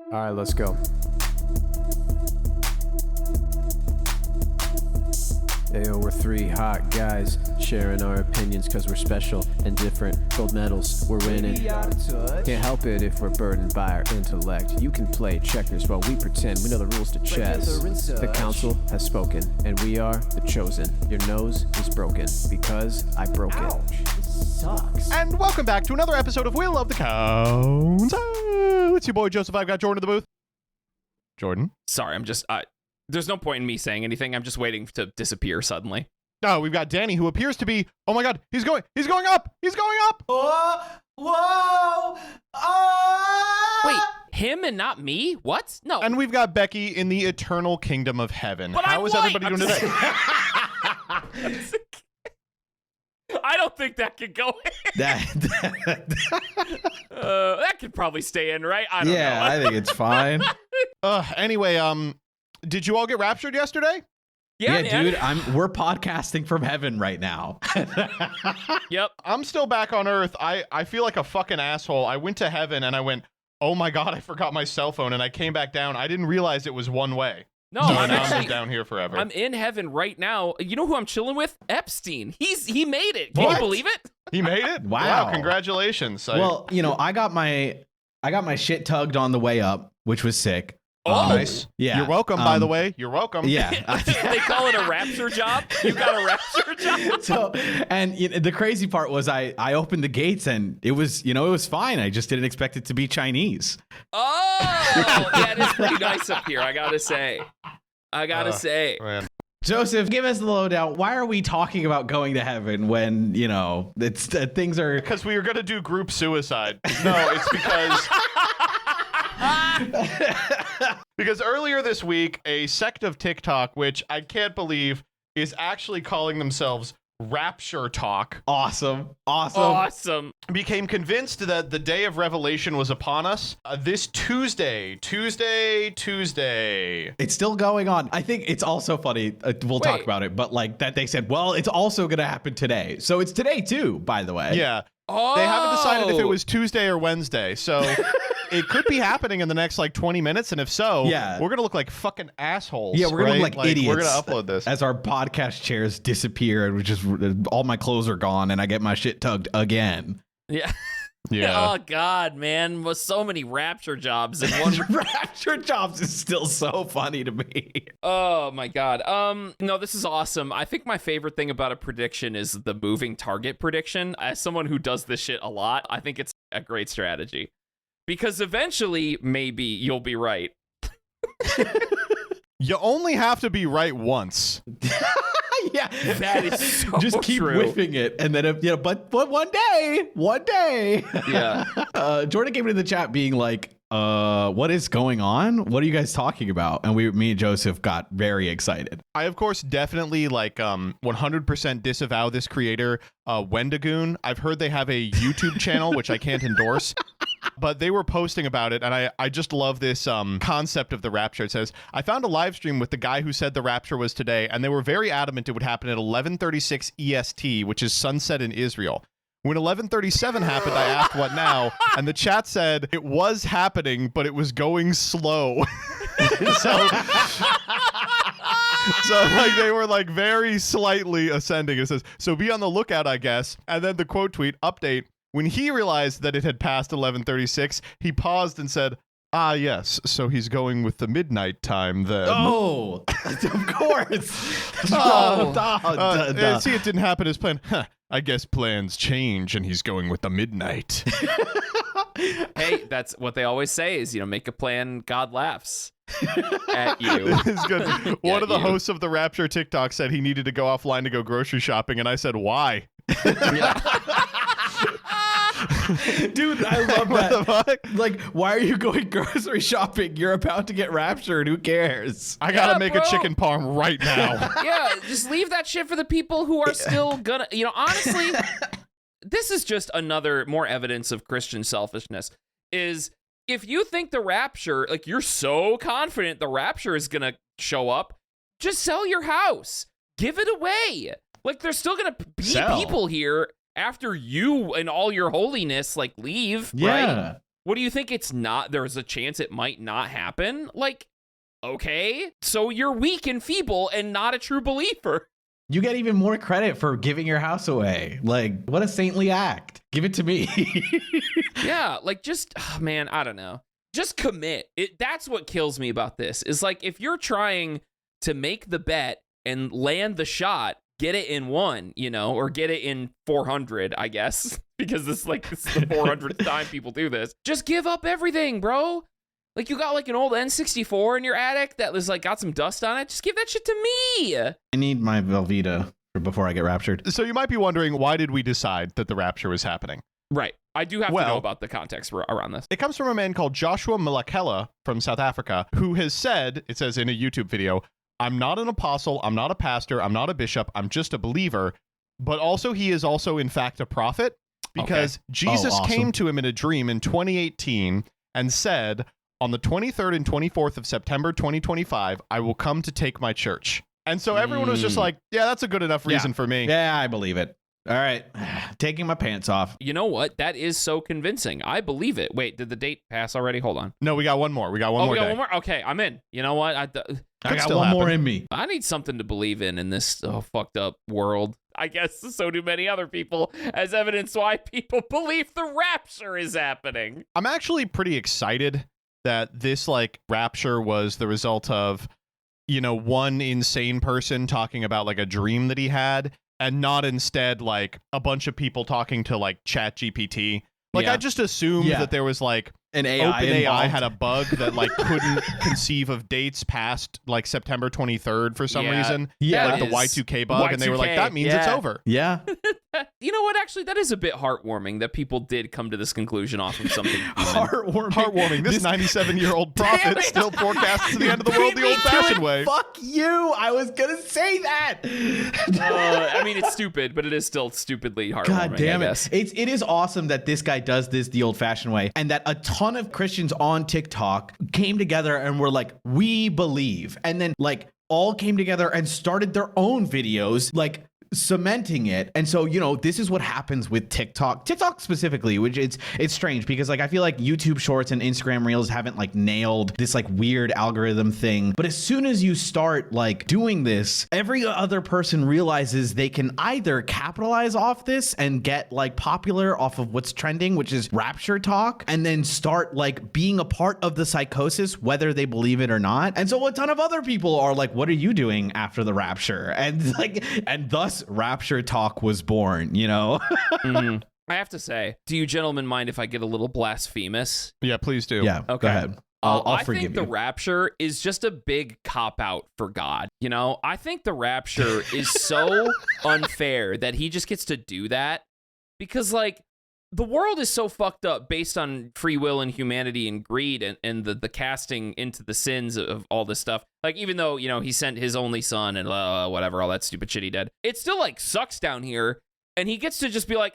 All right, let's go. Ayo, we're three hot guys sharing our opinions because we're special and different. Gold medals, we're winning. Can't help it if we're burdened by our intellect. You can play checkers while we pretend we know the rules to chess. The council has spoken, and we are the chosen. Your nose is broken because I broke it. Sucks. And welcome back to another episode of Wheel of the Council. It's your boy Joseph. I've got Jordan in the booth. Jordan. Sorry, I'm just... there's no point in me saying anything. I'm just waiting to disappear suddenly. Oh, we've got Danny, who appears to be... Oh my god, he's going up! He's going up! Oh, whoa! Oh! Wait, him and not me? What? No. And we've got Becky in the eternal kingdom of heaven. But How I'm is white. everybody doing today? I don't think that could go in. That could probably stay in, right? I don't know. Yeah, I think it's fine. Anyway, did you all get raptured yesterday? Yeah, dude, man. we're podcasting from heaven right now. Yep. I'm still back on Earth. I feel like a fucking asshole. I went to heaven and I went, oh my god, I forgot my cell phone, and I came back down. I didn't realize it was one way. No, So I'm now actually I'm down here forever. I'm in heaven right now. You know who I'm chilling with? Epstein. He made it. Can you What? believe it? He made it? Wow. Congratulations. Well, you know, I got my shit tugged on the way up, which was sick. Oh, nice. Yeah. You're welcome, by the way. You're welcome. Yeah. They call it a rapture job. You got a rapture job. So, and you know, the crazy part was I opened the gates and it was fine. I just didn't expect it to be Chinese. Oh, yeah, it is pretty nice up here. I gotta say. Man. Joseph, give us the lowdown. Why are we talking about going to heaven when, you know, it's things are... Because we were going to do group suicide. No, it's because... because earlier this week, a sect of TikTok, which I can't believe is actually calling themselves Rapture Talk, Awesome. became convinced that the day of revelation was upon us this Tuesday. It's still going on. I think it's also funny. We'll talk about it, but like that they said, well, it's also going to happen today. So it's today too, by the way. Yeah. Oh. They haven't decided if it was Tuesday or Wednesday. So it could be happening in the next like 20 minutes. And if so, yeah, we're going to look like fucking assholes. Yeah, we're going to right? look like idiots. We're going to upload this. As our podcast chairs disappear and we just all my clothes are gone and I get my shit tugged again. Yeah. Yeah. Oh God, man, with so many rapture jobs in one. Rapture jobs is still so funny to me. Oh my God. No, this is awesome. I think my favorite thing about a prediction is the moving target prediction. As someone who does this shit a lot, I think it's a great strategy because eventually maybe you'll be right. You only have to be right once. Yeah, that is so just keep true. whiffing it, and then if, you know, but one day. Yeah. Jordan came into the chat being like, what is going on? What are you guys talking about? And me and Joseph got very excited. I, of course, definitely 100% disavow this creator, Wendigoon. I've heard they have a YouTube channel, which I can't endorse, but they were posting about it, and I just love this concept of the rapture. It says, I found a live stream with the guy who said the rapture was today, and they were very adamant it would happen at 11:36 EST, which is sunset in Israel. When 11:37 happened, I asked what now, and the chat said it was happening, but it was going slow. So like they were like very slightly ascending. It says, so be on the lookout, I guess. And then the quote tweet update, when he realized that it had passed 11:36, he paused and said, ah, yes, so he's going with the midnight time then. Oh, of course. See, it didn't happen as planned. Huh, I guess plans change and he's going with the midnight. Hey, that's what they always say is, you know, make a plan, God laughs at you. It's good. One of the hosts of the Rapture TikTok said he needed to go offline to go grocery shopping, and I said, why? Dude, I love that. Like, why are you going grocery shopping? You're about to get raptured. Who cares? I gotta make a chicken parm right now. Yeah, just leave that shit for the people who are still gonna, you know, honestly, this is just another more evidence of Christian selfishness. Is if you think the rapture, like you're so confident the rapture is gonna show up, just sell your house. Give it away. Like there's still gonna be people here after you and all your holiness like leave, right? What do you think? It's not, there's a chance it might not happen? Like, okay, so you're weak and feeble and not a true believer. You get even more credit for giving your house away. Like, what a saintly act. Give it to me. Yeah, like just, oh man, I don't know. Just commit. That's what kills me about this, is like, if you're trying to make the bet and land the shot, get it in 1, you know, or get it in 400, I guess, because this is the 400th time people do this. Just give up everything, bro. Like, you got like an old N64 in your attic that was like got some dust on it. Just give that shit to me. I need my Velveeta before I get raptured. So you might be wondering, why did we decide that the rapture was happening? Right. I do have to know about the context around this. It comes from a man called Joshua Malakela from South Africa, who has said, it says in a YouTube video, I'm not an apostle, I'm not a pastor, I'm not a bishop, I'm just a believer. But also, he is also, in fact, a prophet, because Jesus came to him in a dream in 2018 and said, on the 23rd and 24th of September 2025, I will come to take my church. And so everyone was just like, yeah, that's a good enough reason for me. Yeah, I believe it. All right. Taking my pants off. You know what? That is so convincing. I believe it. Wait, did the date pass already? Hold on. No, we got one more. We got one more day. One more? Okay, I'm in. You know what? I got one more in me. I need something to believe in this fucked up world. I guess so do many other people, as evidence why people believe the rapture is happening. I'm actually pretty excited that this rapture was the result of, one insane person talking about like a dream that he had, and not instead like a bunch of people talking to like ChatGPT. I just assumed that there was like an AI OpenAI had a bug that like couldn't conceive of dates past like September 23rd for some reason. Yeah, like the Y2K bug, and they were like, that means it's over. Yeah. You know what? Actually, that is a bit heartwarming that people did come to this conclusion off of something. Heartwarming. This 97-year-old prophet still forecasts the end of the world the old-fashioned way. Fuck you! I was gonna say that. I mean, it's stupid, but it is still stupidly heartwarming. God damn it! It is awesome that this guy does this the old-fashioned way, and that a ton of Christians on TikTok came together and were like, "We believe," and then all came together and started their own videos, cementing it. And so, this is what happens with TikTok specifically, which it's strange because I feel like YouTube Shorts and Instagram Reels haven't nailed this weird algorithm thing. But as soon as you start doing this, every other person realizes they can either capitalize off this and get popular off of what's trending, which is Rapture Talk, and then start being a part of the psychosis, whether they believe it or not. And so a ton of other people are like, what are you doing after the rapture? And thus Rapture Talk was born, Mm-hmm. I have to say, do you gentlemen mind if I get a little blasphemous? Yeah, please do. Yeah, okay. Go ahead. I'll forgive you. I think the rapture is just a big cop-out for God. I think the rapture is so unfair that he just gets to do that because, the world is so fucked up based on free will and humanity and greed and the casting into the sins of all this stuff. Even though, he sent his only son and whatever, all that stupid shit he did. It still, sucks down here. And he gets to just be like,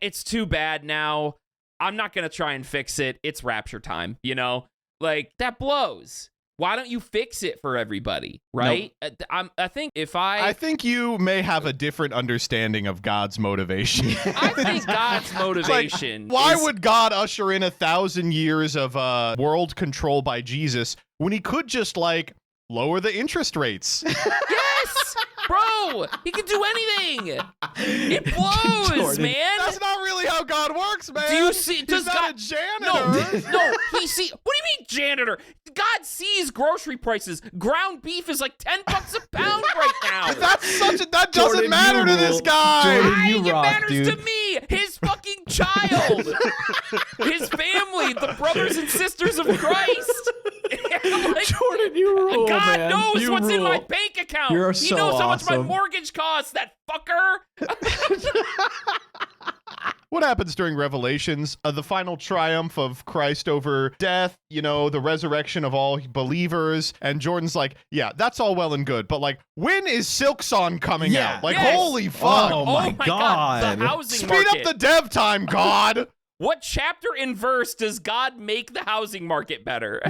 it's too bad now. I'm not going to try and fix it. It's rapture time, That blows. Why don't you fix it for everybody, right? Nope. I think you may have a different understanding of God's motivation. I think God's motivation why would God usher in 1,000 years of world control by Jesus when he could just lower the interest rates? Yes, bro, he can do anything. It blows, Jordan, man. That's not really how God works, man. Do you see? He's not a janitor. No, he see. What do you mean janitor? God sees grocery prices. Ground beef is $10 a pound right now. That doesn't matter to this guy. Jordan, It matters to me. His fucking child, his family, the brothers and sisters of Christ. Jordan, you rule, God man. knows You what's rule. in my bank account. You're he so knows how much my awesome. mortgage costs, that fucker. What happens during Revelations? The final triumph of Christ over death, the resurrection of all believers. And Jordan's like, yeah, that's all well and good. But when is Silksong coming out? Yes. Holy fuck. Oh my God. The housing Speed market. up the dev time, God. What chapter and verse does God make the housing market better?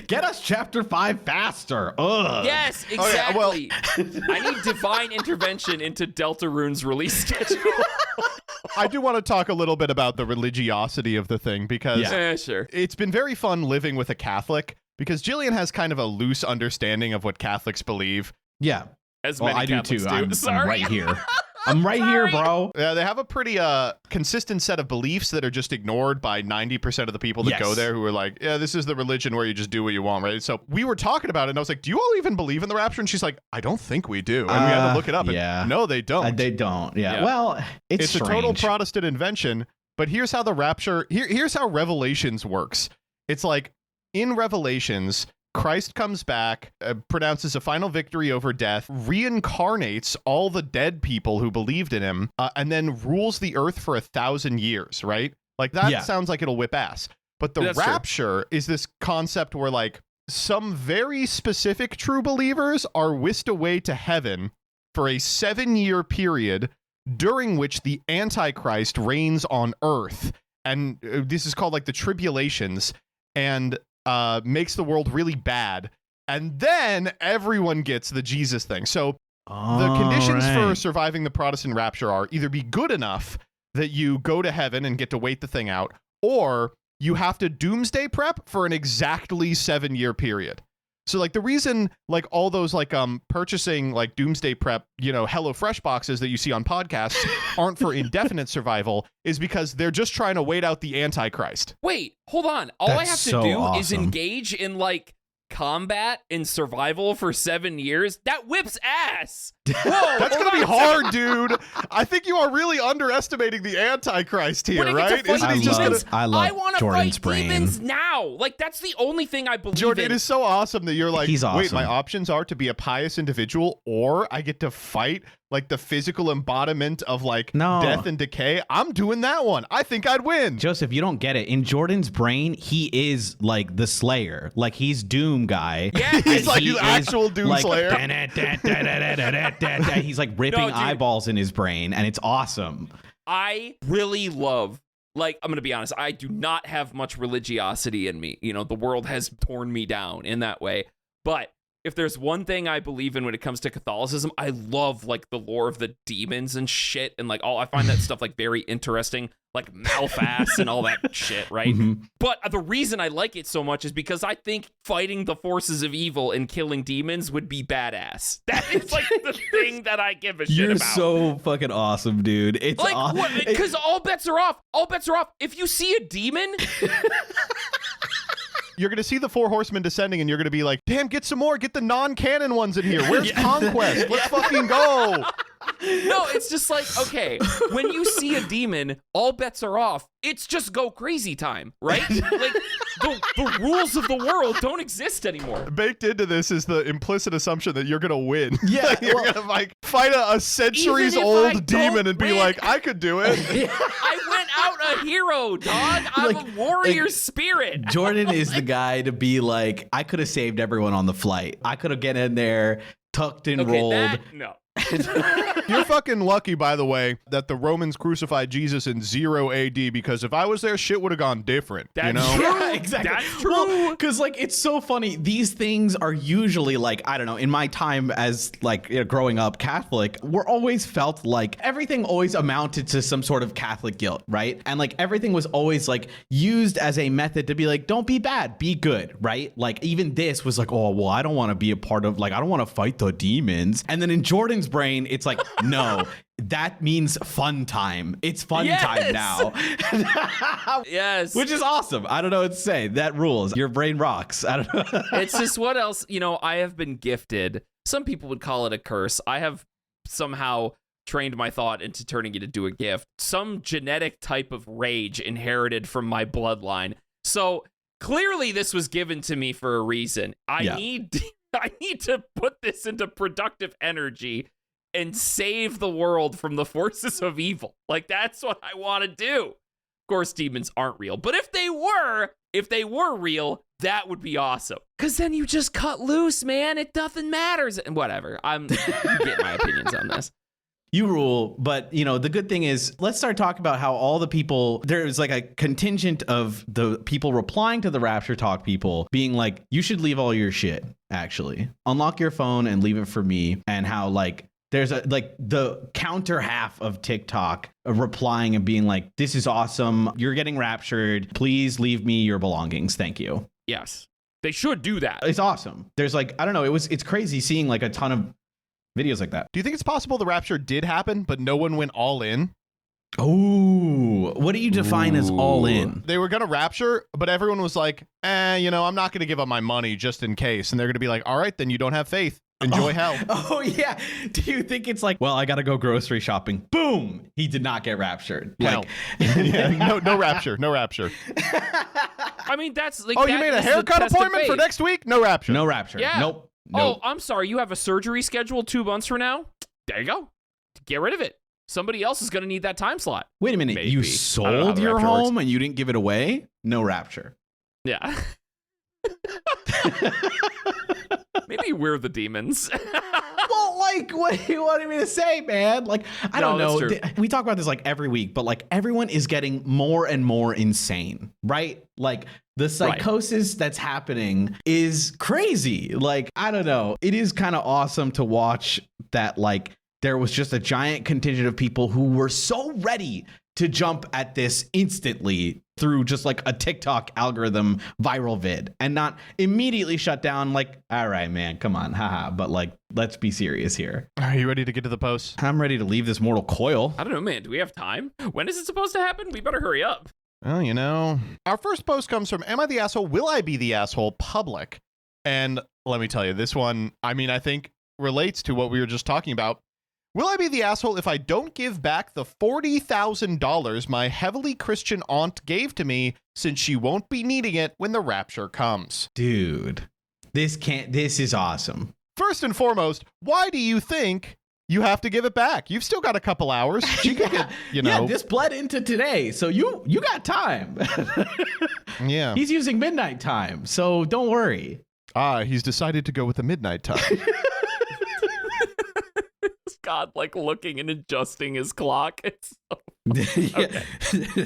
Get us chapter 5 faster. Ugh. Yes, exactly. I need divine intervention into Deltarune's release schedule. I do want to talk a little bit about the religiosity of the thing because Sure. it's been very fun living with a Catholic because Jillian has kind of a loose understanding of what Catholics believe. Yeah. As Well, many I do Catholics too. do. I'm Sorry. right here. I'm right here, bro. Yeah, they have a pretty consistent set of beliefs that are just ignored by 90% of the people that go there who are like, yeah, this is the religion where you just do what you want, right? So we were talking about it, and I was like, do you all even believe in the rapture? And she's like, I don't think we do. And we had to look it up. And no, they don't. They don't. Yeah. Well, it's a total strange. Protestant invention. But here's how the rapture, here's how Revelations works. It's like in Revelations, Christ comes back, pronounces a final victory over death, reincarnates all the dead people who believed in him, and then rules the earth for 1,000 years, right? Like that sounds like it'll whip ass. But the rapture is this concept where like some very specific true believers are whisked away to heaven for a 7-year period during which the Antichrist reigns on earth. And this is called like the tribulations. And makes the world really bad, and then everyone gets the Jesus thing. So the conditions for surviving the Protestant rapture are either be good enough that you go to heaven and get to wait the thing out, or you have to doomsday prep for an exactly 7-year period. So like the reason like all those like purchasing like doomsday prep, HelloFresh boxes that you see on podcasts aren't for indefinite survival is because they're just trying to wait out the Antichrist. Wait, hold on. All I have to do is engage in like combat and survival for 7 years. That whips ass. Whoa, that's gonna be hard, dude. I think you are really underestimating the Antichrist here, right? Isn't he just gonna? I want to Jordan's fight brain. demons now. Like that's the only thing I believe Jordan, in. it is so awesome that you're like, He's awesome. wait, my options are to be a pious individual, or I get to fight like the physical embodiment of like death and decay. I'm doing that one. I think I'd win. Joseph, you don't get it. In Jordan's brain, he is like the Slayer. Like he's Doom guy. Yeah, he's like the actual Doom like, Slayer. He's like ripping eyeballs in his brain, and it's awesome. I really love, like, I'm going to be honest, I do not have much religiosity in me. The world has torn me down in that way. But if there's one thing I believe in when it comes to Catholicism, I love, like, the lore of the demons and shit. And, like, I find that stuff, like, very interesting. Like, Malphas and all that shit, right? Mm-hmm. But the reason I like it so much is because I think fighting the forces of evil and killing demons would be badass. That is, like, the thing that I give a shit about. You're so fucking awesome, dude. It's like, awesome. Because all bets are off. All bets are off. If you see a demon... You're going to see the 4 horsemen descending, and you're going to be like, damn, get some more. Get the non-canon ones in here. Where's Conquest? Let's fucking go. No, it's just like, okay, when you see a demon, all bets are off. It's just go crazy time, right? Like, the rules of the world don't exist anymore. Baked into this is the implicit assumption that you're going to win. Yeah. You're going to, like, fight a centuries-old demon and be like, I could do it. I went out a hero, dog. I'm a warrior spirit. Jordan is the guy to be like, I could have saved everyone on the flight. I could have get in there, tucked and rolled. No. You're fucking lucky, by the way, that the Romans crucified Jesus in 0 AD, because if I was there, shit would have gone different. That's true. Yeah, exactly. That's true. Because like it's so funny. These things are usually like, I don't know, in my time as like growing up Catholic, we're always felt like everything always amounted to some sort of Catholic guilt, right? And like everything was always like used as a method to be like, don't be bad, be good, right? Like even this was like, oh, well, I don't want to be a part of, like, I don't want to fight the demons. And then in Jordan's brain, it's like, no, that means fun time. It's fun time now. Yes. Which is awesome. I don't know what to say. That rules. Your brain rocks. I don't know. It's just what else, I have been gifted. Some people would call it a curse. I have somehow trained my thought into turning it into a gift. Some genetic type of rage inherited from my bloodline. So clearly this was given to me for a reason. I need to put this into productive energy and save the world from the forces of evil. Like, that's what I want to do. Of course, demons aren't real, but if they were real, that would be awesome. Because then you just cut loose, man. It nothing matters. And whatever. You get my opinions on this. You rule, but the good thing is, let's start talking about how all the people, there's like a contingent of the people replying to the Rapture Talk people being like, you should leave all your shit, actually. Unlock your phone and leave it for me. And how like there's the counter half of TikTok replying and being like, this is awesome. You're getting raptured. Please leave me your belongings. Thank you. Yes. They should do that. It's awesome. There's I don't know. It's crazy seeing a ton of videos like that. Do you think it's possible the rapture did happen, but no one went all in? Oh, what do you define as all in? They were going to rapture, but everyone was like, I'm not going to give up my money just in case. And they're going to be like, all right, then you don't have faith. Enjoy hell. Oh, yeah. Do you think it's well, I got to go grocery shopping. Boom. He did not get raptured. Hell. No rapture. No rapture. I mean, that's you made a haircut appointment for next week? No rapture. No rapture. Yeah. Nope. Oh, I'm sorry. You have a surgery scheduled 2 months from now? There you go. Get rid of it. Somebody else is going to need that time slot. Wait a minute. Maybe. You I don't know sold how the your rapture home and you didn't give it away? No rapture. Yeah. Maybe we're the demons. Well, what do you want me to say, man? I don't know. That's true. We talk about this every week, but everyone is getting more and more insane, right? The psychosis that's happening is crazy. I don't know. It is kind of awesome to watch that, there was just a giant contingent of people who were so ready to jump at this instantly through just a TikTok algorithm viral vid and not immediately shut down all right, man, come on, haha. But let's be serious here. Are you ready to get to the post? I'm ready to leave this mortal coil. I don't know, man. Do we have time? When is it supposed to happen? We better hurry up. Well, our first post comes from Am I the Asshole? Will I Be the Asshole? Public. And let me tell you, this one, I think relates to what we were just talking about. Will I be the asshole if I don't give back the $40,000 my heavily Christian aunt gave to me since she won't be needing it when the rapture comes? Dude, this is awesome. First and foremost, why do you think you have to give it back? You've still got a couple hours. She could get, Yeah, this bled into today, so you got time. Yeah. He's using midnight time, so don't worry. He's decided to go with the midnight time. God, looking and adjusting his clock. It's so Okay.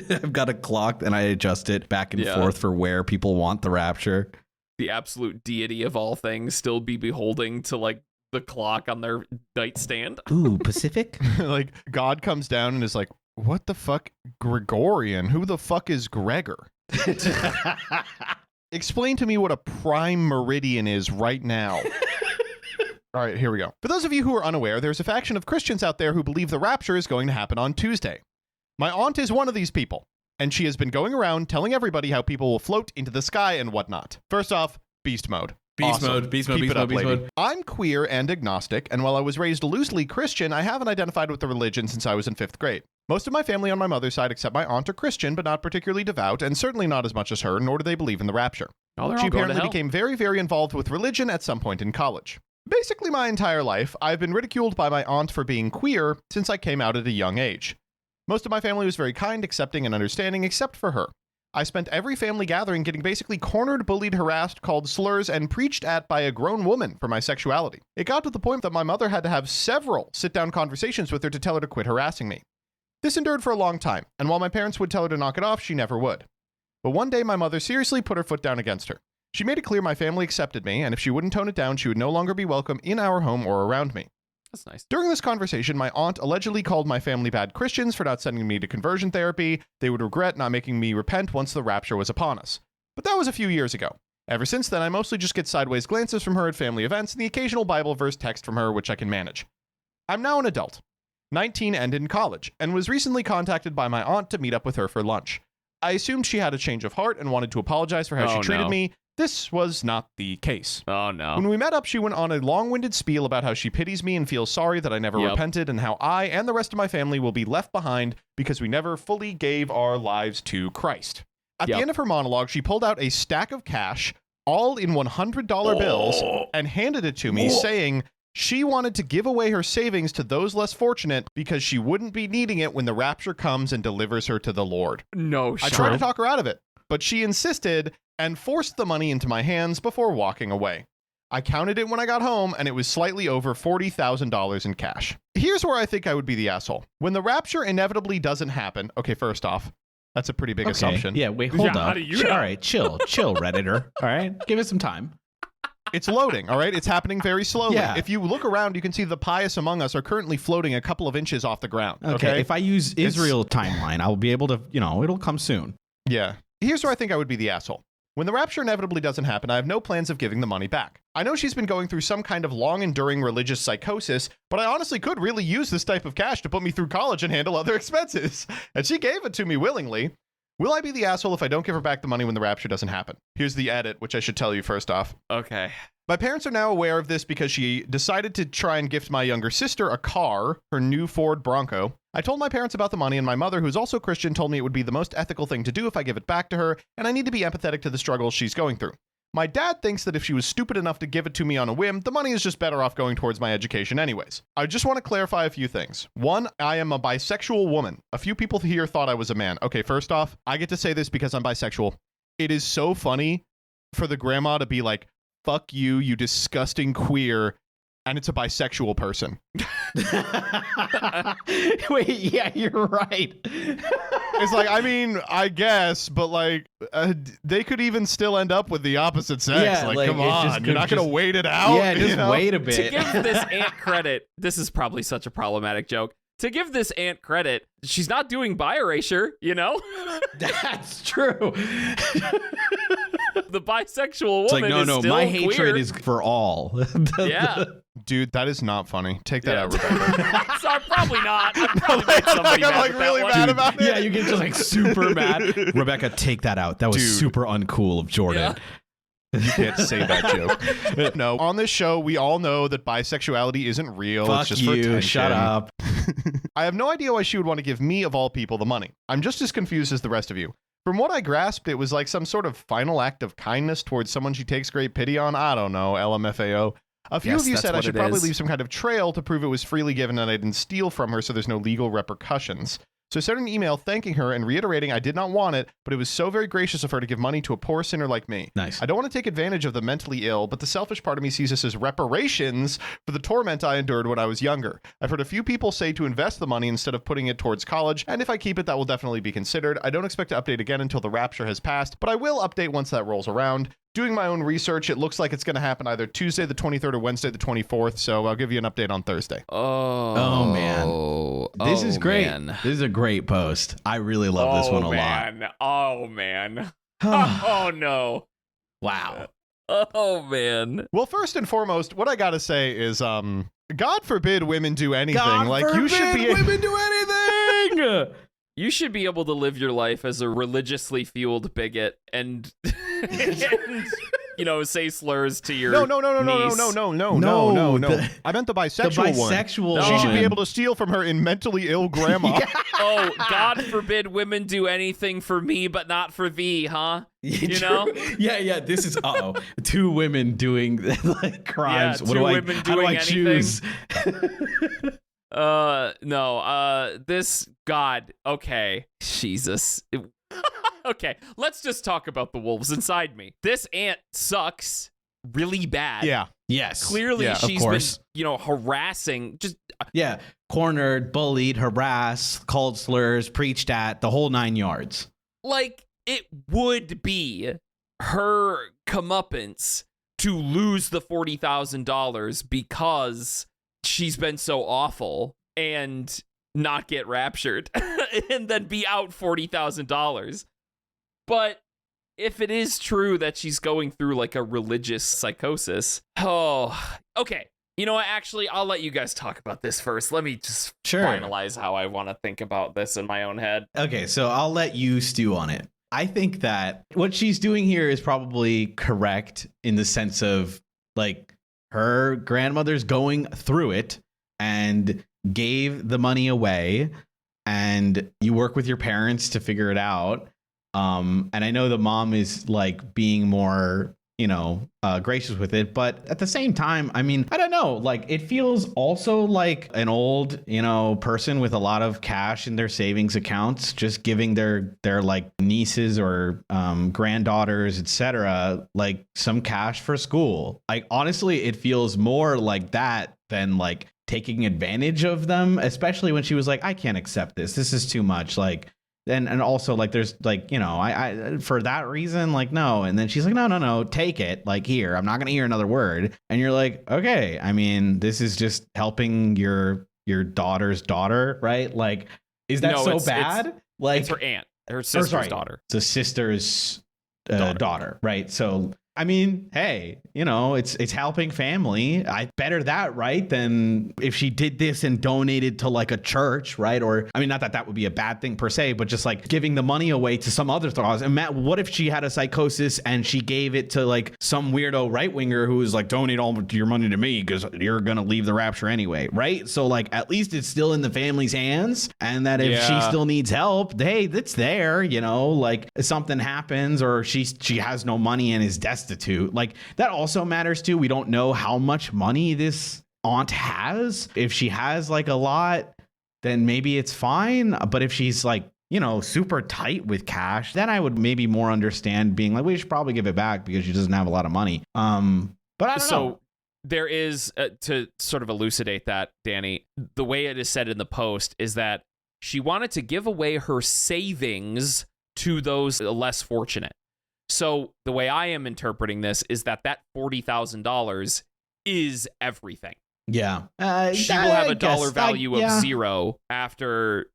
I've got a clock and I adjust it back and forth for where people want the rapture. The absolute deity of all things still be beholding to the clock on their nightstand. Ooh, Pacific? God comes down and is like, what the fuck? Gregorian? Who the fuck is Gregor? Explain to me what a prime meridian is right now. All right, here we go. For those of you who are unaware, there's a faction of Christians out there who believe the rapture is going to happen on Tuesday. My aunt is one of these people, and she has been going around telling everybody how people will float into the sky and whatnot. First off, beast mode. Beast Awesome. mode, beast mode, Keep beast it up, mode, beast lady. mode. I'm queer and agnostic, and while I was raised loosely Christian, I haven't identified with the religion since I was in 5th grade. Most of my family on my mother's side, except my aunt, are Christian, but not particularly devout, and certainly not as much as her, nor do they believe in the rapture. Oh, they're She all going to apparently hell. became very, very involved with religion at some point in college. Basically, my entire life, I've been ridiculed by my aunt for being queer since I came out at a young age. Most of my family was very kind, accepting, and understanding, except for her. I spent every family gathering getting basically cornered, bullied, harassed, called slurs, and preached at by a grown woman for my sexuality. It got to the point that my mother had to have several sit-down conversations with her to tell her to quit harassing me. This endured for a long time, and while my parents would tell her to knock it off, she never would. But one day, my mother seriously put her foot down against her. She made it clear my family accepted me, and if she wouldn't tone it down, she would no longer be welcome in our home or around me. That's nice. During this conversation, my aunt allegedly called my family bad Christians for not sending me to conversion therapy. They would regret not making me repent once the rapture was upon us. But that was a few years ago. Ever since then, I mostly just get sideways glances from her at family events and the occasional Bible verse text from her, which I can manage. I'm now an adult, 19 and in college, and was recently contacted by my aunt to meet up with her for lunch. I assumed she had a change of heart and wanted to apologize for how she treated me. This was not the case. Oh, no. When we met up, she went on a long-winded spiel about how she pities me and feels sorry that I never repented, and how I and the rest of my family will be left behind because we never fully gave our lives to Christ. At the end of her monologue, she pulled out a stack of cash, all in $100 bills, and handed it to me, saying she wanted to give away her savings to those less fortunate because she wouldn't be needing it when the rapture comes and delivers her to the Lord. No shit. I tried to talk her out of it, but she insisted and forced the money into my hands before walking away. I counted it when I got home, and it was slightly over $40,000 in cash. Here's where I think I would be the asshole. When the rapture inevitably doesn't happen, okay, first off, that's a pretty big assumption. Yeah, wait, hold how up. do you know? All right, chill, Redditor. All right, give it some time. It's loading, all right? It's happening very slowly. Yeah. If you look around, you can see the pious among us are currently floating a couple of inches off the ground. Okay. If I use Israel timeline, I'll be able to, it'll come soon. Yeah. Here's where I think I would be the asshole. When the rapture inevitably doesn't happen, I have no plans of giving the money back. I know she's been going through some kind of long-enduring religious psychosis, but I honestly could really use this type of cash to put me through college and handle other expenses. And she gave it to me willingly. Will I be the asshole if I don't give her back the money when the rapture doesn't happen? Here's the edit, which I should tell you first off. Okay. My parents are now aware of this because she decided to try and gift my younger sister a car, her new Ford Bronco. I told my parents about the money, and my mother, who's also Christian, told me it would be the most ethical thing to do if I give it back to her, and I need to be empathetic to the struggles she's going through. My dad thinks that if she was stupid enough to give it to me on a whim, the money is just better off going towards my education anyways. I just want to clarify a few things. One, I am a bisexual woman. A few people here thought I was a man. Okay, first off, I get to say this because I'm bisexual. It is so funny for the grandma to be like, fuck you, you disgusting queer, and it's a bisexual person. Wait, yeah, you're right. It's like, I mean, I guess, but like, they could even still end up with the opposite sex. Yeah, like, like, come it just on, you're could not going to just- wait it out. Yeah, you just know? wait a To bit. give this aunt credit, this is probably such a problematic joke. To give this aunt credit, she's not doing bi erasure, That's true. The bisexual It's woman like, is no, still my queer. hatred is for all. Yeah. Dude, that is not funny. Take that Yeah. out, Rebecca. So probably not. I'm probably made somebody I'm mad like with really that one. mad about it. Yeah, you get just like super mad. Rebecca, take that out. That was Dude. super uncool of Jordan. You can't say that joke. No, on this show, we all know that bisexuality isn't real. Fuck it's just you. for attention. Shut up. I have no idea why she would want to give me, of all people, the money. I'm just as confused as the rest of you. From what I grasped, it was like some sort of final act of kindness towards someone she takes great pity on. I don't know, LMFAO. A few Yes, of you that's said I what should it probably is. leave some kind of trail to prove it was freely given and I didn't steal from her so there's no legal repercussions. So I sent an email thanking her and reiterating I did not want it, but it was so very gracious of her to give money to a poor sinner like me. Nice. I don't want to take advantage of the mentally ill, but the selfish part of me sees this as reparations for the torment I endured when I was younger. I've heard a few people say to invest the money instead of putting it towards college, and if I keep it, that will definitely be considered. I don't expect to update again until the rapture has passed, but I will update once that rolls around. Doing my own research, it looks like it's going to happen either Tuesday the 23rd or Wednesday the 24th, so I'll give you an update on Thursday. Oh, man. This is great. Man. This is a great post. I really love this one a man. Oh, man. Oh, no. lot. Wow. Oh, man. Well, first and foremost, what I got to say is, God forbid women do anything. God like you should be women do anything. You should be able to live your life as a religiously fueled bigot and, say slurs to your No. No, the- I meant the The bisexual one. bisexual She should be one. able to steal from her in mentally ill grandma. Oh, God forbid women do anything for me, but not for thee, huh? You know? Yeah. This is two women doing like crimes. Yeah, What two do I? women How do doing I anything. choose? This God. Okay, Jesus. Okay, let's just talk about the wolves inside me. This aunt sucks really bad. Yeah. Yes. Clearly, Yeah, of she's course. been, harassing. Just Yeah. Cornered, bullied, harassed, called slurs, preached at, the whole 9 yards. like it would be her comeuppance to lose the $40,000 because she's been so awful and not get raptured and then be out $40,000. But if it is true that she's going through like a religious psychosis, okay. You know what? Actually, I'll let you guys talk about this first. Let me just Sure. finalize how I want to think about this in my own head. Okay, so I'll let you stew on it. I think that what she's doing here is probably correct in the sense of like her grandmother's going through it and gave the money away, and you work with your parents to figure it out. And I know the mom is like being more, gracious with it, but at the same time, I mean, I don't know, like it feels also like an old, person with a lot of cash in their savings accounts, just giving their like nieces or granddaughters, etc., like some cash for school. Like honestly, it feels more like that than like taking advantage of them, especially when she was like, I can't accept this. This is too much. Like, and also like there's like, you know, I for that reason, like, no. And then she's like, no, take it, like, here, I'm not gonna hear another word. And you're like, okay, I mean, this is just helping your daughter's daughter, right? Like, is that so bad? Like, it's her aunt, her sister's daughter. It's a sister's daughter, right? So I mean, hey, you know, it's helping family. I better that, right, than if she did this and donated to like a church, right? Or I mean, not that that would be a bad thing per se, but just like giving the money away to some other cause. And Matt, what if she had a psychosis and she gave it to like some weirdo right winger who was like, donate all your money to me because you're gonna leave the rapture anyway, right? So like, at least it's still in the family's hands, and that if she still needs help, hey, it's there. You know, like if something happens or she has no money and is destitute. Like that also matters too. We don't know how much money this aunt has. If she has like a lot, then maybe it's fine. But if she's like, you know, super tight with cash, then I would maybe more understand being like, we should probably give it back because she doesn't have a lot of money. But I don't know. There is, to sort of elucidate that, Danny, the way it is said in the post is that she wanted to give away her savings to those less fortunate. So the way I am interpreting this is that $40,000 is everything. Yeah. She will have a dollar value of zero after,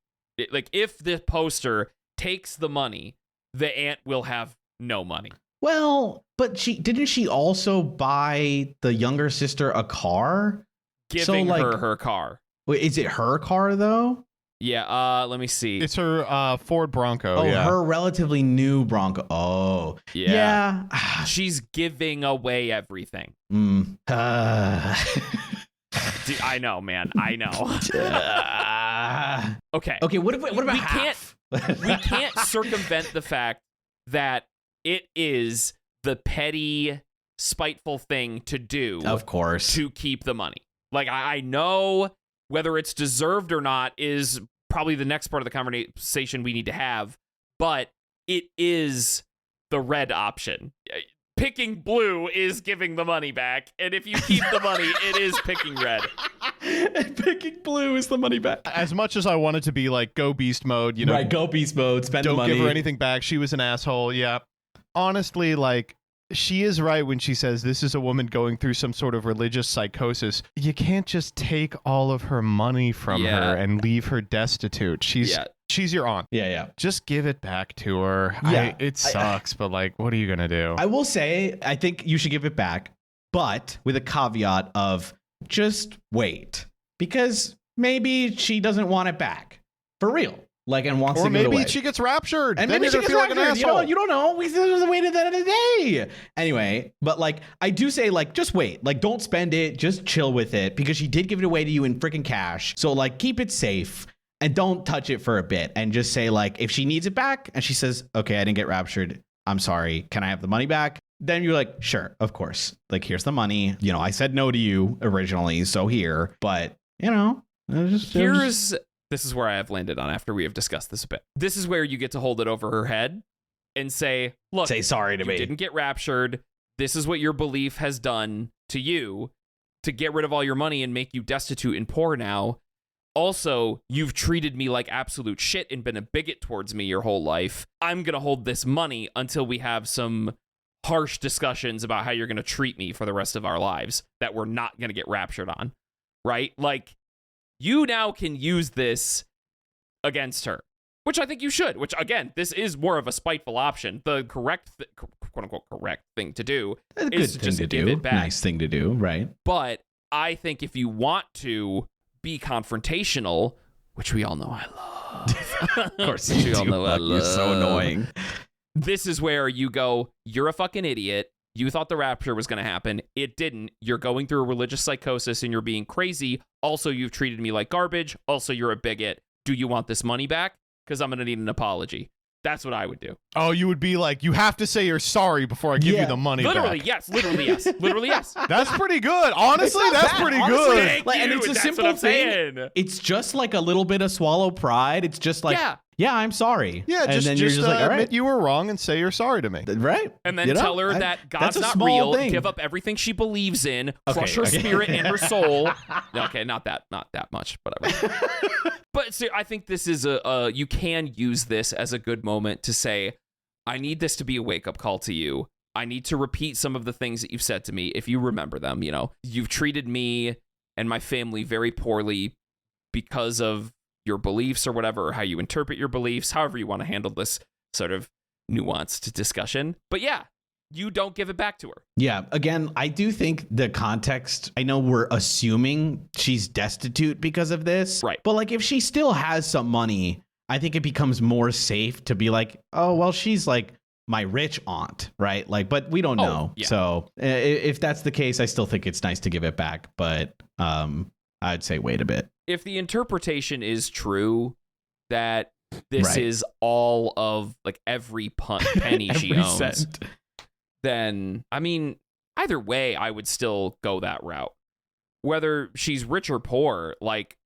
like, if the poster takes the money, the aunt will have no money. Well, but didn't she also buy the younger sister a car? Giving her car. Wait, is it her car though? Yeah, let me see. It's her Ford Bronco. Oh, her relatively new Bronco. Oh, yeah. She's giving away everything. I know, man. I know. Okay. What about half? We can't circumvent the fact that it is the petty, spiteful thing to do. Of course. To keep the money. Like, I know whether it's deserved or not is probably the next part of the conversation we need to have, but it is the red option. Picking blue is giving the money back, and if you keep the money, it is picking red. Picking blue is the money back. As much as I wanted to be like, go beast mode, you know, right? Go beast mode. Spend the money. Don't give her anything back. She was an asshole. Yeah. Honestly, like, she is right when she says this is a woman going through some sort of religious psychosis. You can't just take all of her money from her and leave her destitute. She's your aunt. Yeah. Just give it back to her. Yeah. It sucks, but like, what are you going to do? I will say, I think you should give it back, but with a caveat of just wait, because maybe she doesn't want it back for real. Like, and wants to give it away. Or maybe she gets raptured. And then maybe you're she going to gets feel like an asshole. You don't know. We just waited that a day. Anyway, but like, I do say, like, just wait. Like, don't spend it. Just chill with it, because she did give it away to you in freaking cash. So like, keep it safe and don't touch it for a bit. And just say, like, if she needs it back and she says, okay, I didn't get raptured, I'm sorry, can I have the money back? Then you're like, sure, of course. Like, here's the money. You know, I said no to you originally, so here. But, you know, this is where I have landed on after we have discussed this a bit. This is where you get to hold it over her head and say, look, say sorry to me. You didn't get raptured. This is what your belief has done to you to get rid of all your money and make you destitute and poor now. Also, you've treated me like absolute shit and been a bigot towards me your whole life. I'm going to hold this money until we have some harsh discussions about how you're going to treat me for the rest of our lives that we're not going to get raptured on, right? Like, you now can use this against her, which I think you should, which, again, this is more of a spiteful option. The quote unquote correct thing to do is to just give it back. Nice thing to do, right? But I think if you want to be confrontational, which we all know I love. Of course you do. You're so annoying. This is where you go, you're a fucking idiot. You thought the rapture was going to happen. It didn't. You're going through a religious psychosis and you're being crazy. Also, you've treated me like garbage. Also, you're a bigot. Do you want this money back? Because I'm going to need an apology. That's what I would do. Oh, you would be like, you have to say you're sorry before I give you the money Literally, back. yes. Literally, yes. Literally, yes. That's pretty good. Honestly, that's pretty good. Like, and it's a simple thing. It's just like a little bit of swallow pride. It's just like, yeah, I'm sorry. Yeah, and just, then just you're just like, all admit right, you were wrong and say you're sorry to me. right. And then You know, tell her I- that that's God's a not small real. thing. Give up everything she believes in. Okay, Crush her okay. spirit and her soul. Okay, not that much, whatever. But so I think this is you can use this as a good moment to say, I need this to be a wake up call to you. I need to repeat some of the things that you've said to me. If you remember them, you've treated me and my family very poorly because of your beliefs or whatever, or how you interpret your beliefs, however you want to handle this sort of nuanced discussion. But yeah, you don't give it back to her. Yeah. Again, I do think the context, I know we're assuming she's destitute because of this. Right. But like if she still has some money, I think it becomes more safe to be like, oh, well, she's like my rich aunt, right? Like, but we don't know. Yeah. So if that's the case, I still think it's nice to give it back. But I'd say wait a bit. If the interpretation is true that this Right. is all of like every penny she Every owns, cent. then I mean, either way, I would still go that route. Whether she's rich or poor, like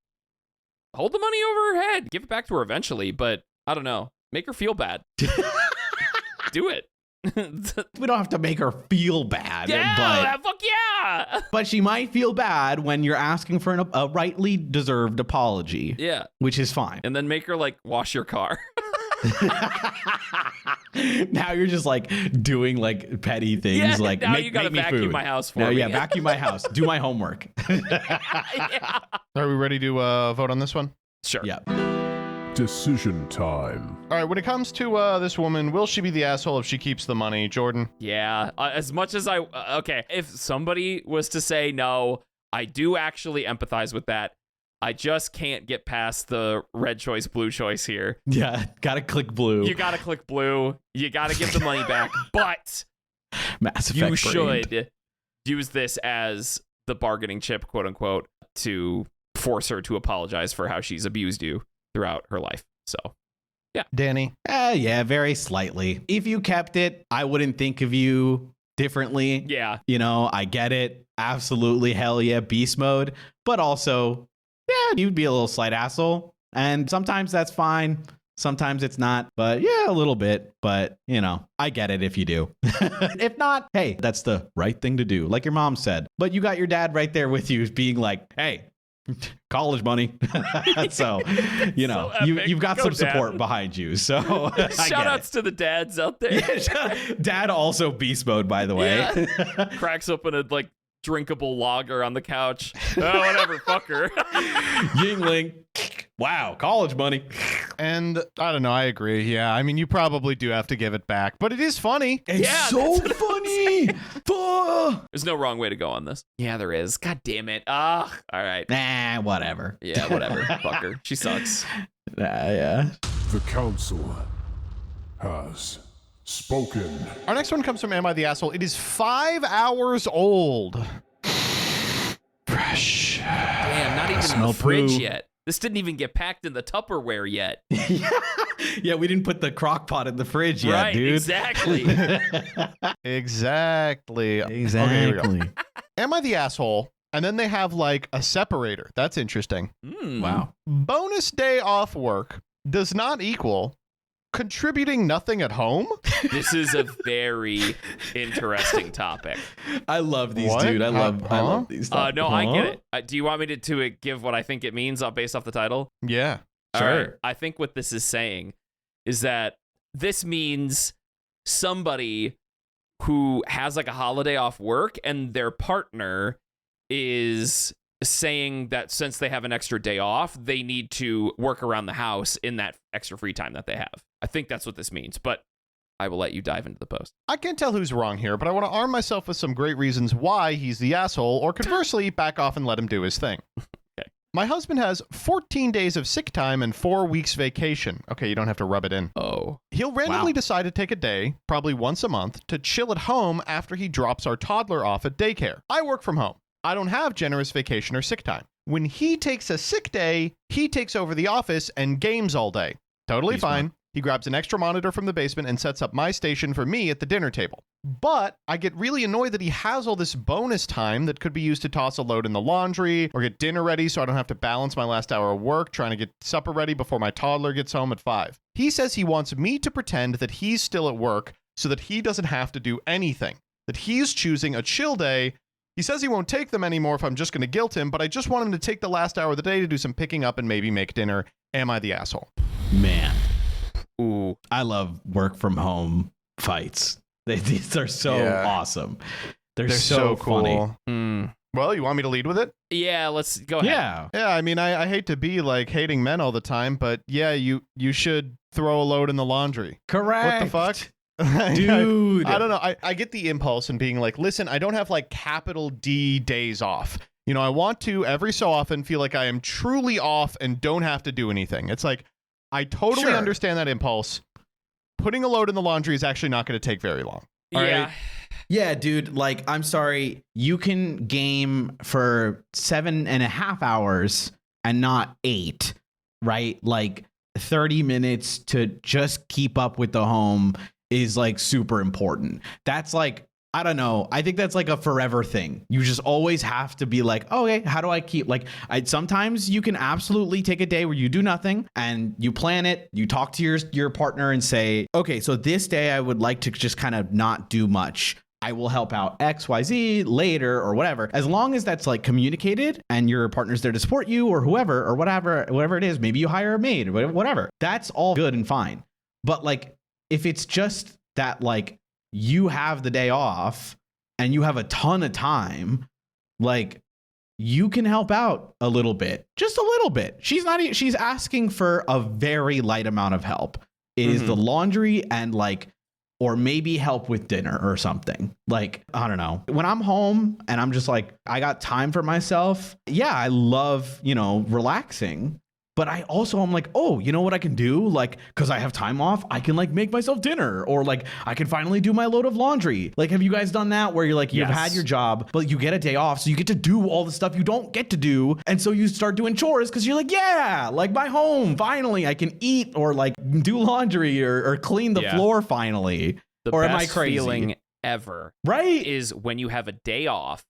hold the money over her head, give it back to her eventually. But I don't know, make her feel bad. Do it. We don't have to make her feel bad. Yeah, fuck yeah. But she might feel bad when you're asking for a rightly deserved apology, Yeah, which is fine. and then make her like wash your car. Now you're just like doing like petty things, Yeah, like now make, you gotta make me vacuum food. my house for No, me. yeah, vacuum my house. Do my homework. Yeah. Are we ready to vote on this one? Sure. Yeah. Decision time. All right, when it comes to this woman, will she be the asshole if she keeps the money, Jordan? Yeah, as much as okay, if somebody was to say no, I do actually empathize with that. I just can't get past the red choice, blue choice here. Yeah. Gotta click blue. You gotta click blue. You gotta give the money back, but Mass Effect you brain. should use this as the bargaining chip, quote unquote, to force her to apologize for how she's abused you throughout her life. So, Danny? Yeah, very slightly. If you kept it, I wouldn't think of you differently. yeah. You know, I get it. Absolutely. Hell yeah. Beast mode. But also, yeah, you'd be a little slight asshole. And sometimes that's fine. Sometimes it's not. But yeah, a little bit. But, I get it if you do. If not, hey, that's the right thing to do. Like your mom said. But you got your dad right there with you being like, hey, college money. So, epic. you've got Go, some Dad. support behind you. So Shout outs to the dads out there. Dad also beast mode, by the way. Yeah. Cracks open a like drinkable lager on the couch. Oh, whatever, fuck her. Yingling. Wow, college money. And I don't know, I agree. Yeah, I mean, you probably do have to give it back, but it is funny. It's Yeah, so that's funny. There's no wrong way to go on this. Yeah, there is. God damn it. All right. Nah, whatever. Yeah, whatever. Fuck her. She sucks. Yeah. The Council has spoken. Our next one comes from Am I the Asshole? It is 5 hours old. Fresh. Damn, not even in Smell the fridge poo. yet. This didn't even get packed in the Tupperware yet. Yeah, we didn't put the crock pot in the fridge yet, Right, dude. exactly. Exactly. Okay, here we go. Am I the asshole? And then they have like a separator. That's interesting. Wow. Bonus day off work does not equal contributing nothing at home. This is a very interesting topic. I love these, What? dude. I love Huh? these. No, I get it. Do you want me to give what I think it means based off the title? Yeah. All Sure. right. I think what this is saying is that this means somebody who has like a holiday off work and their partner is saying that since they have an extra day off, they need to work around the house in that extra free time that they have. I think that's what this means, but I will let you dive into the post. I can't tell who's wrong here, but I want to arm myself with some great reasons why he's the asshole, or conversely, back off and let him do his thing. Okay. My husband has 14 days of sick time and 4 weeks vacation. Okay, you don't have to rub it in. Oh. He'll randomly Wow. decide to take a day, probably once a month, to chill at home after he drops our toddler off at daycare. I work from home. I don't have generous vacation or sick time. When he takes a sick day, he takes over the office and games all day. Totally He's fine. He grabs an extra monitor from the basement and sets up my station for me at the dinner table. But I get really annoyed that he has all this bonus time that could be used to toss a load in the laundry or get dinner ready so I don't have to balance my last hour of work trying to get supper ready before my toddler gets home at 5. He says he wants me to pretend that he's still at work so that he doesn't have to do anything, that he's choosing a chill day. He says he won't take them anymore if I'm just going to guilt him, but I just want him to take the last hour of the day to do some picking up and maybe make dinner. Am I the asshole? Man, Ooh. I love work from home fights. These are so awesome. They're so funny. Mm. Well, you want me to lead with it? Yeah, let's go ahead. Yeah, I mean, I hate to be like hating men all the time, but yeah, you should throw a load in the laundry. Correct. What the fuck? Dude. I don't know. I get the impulse in being like, listen, I don't have like capital D days off. You know, I want to every so often feel like I am truly off and don't have to do anything. It's like, I totally understand that impulse. Putting a load in the laundry is actually not going to take very long. All right? Yeah, dude, like, I'm sorry. You can game for 7.5 hours and not 8, right? Like 30 minutes to just keep up with the home is like super important. That's like, I don't know. I think that's like a forever thing. You just always have to be like, okay, how do I keep like, sometimes you can absolutely take a day where you do nothing and you plan it. You talk to your partner and say, okay, so this day I would like to just kind of not do much. I will help out XYZ later or whatever. As long as that's like communicated and your partner's there to support you or whoever or whatever it is, maybe you hire a maid or whatever. That's all good and fine. But like, if it's just that like you have the day off and you have a ton of time, like you can help out a little bit, just a little bit. She's asking for a very light amount of help. It is the laundry and like, or maybe help with dinner or something. Like, I don't know. When I'm home and I'm just like, I got time for myself. Yeah, I love, relaxing. But I also, I'm like, oh, you know what I can do? Like, because I have time off, I can like make myself dinner, or like I can finally do my load of laundry. Like, have you guys done that where you're like, you've had your job, but you get a day off, so you get to do all the stuff you don't get to do. And so you start doing chores because you're like, yeah, like my home, finally I can eat or like do laundry or clean the floor finally. The or best am I crazy? Feeling ever, right? Is when you have a day off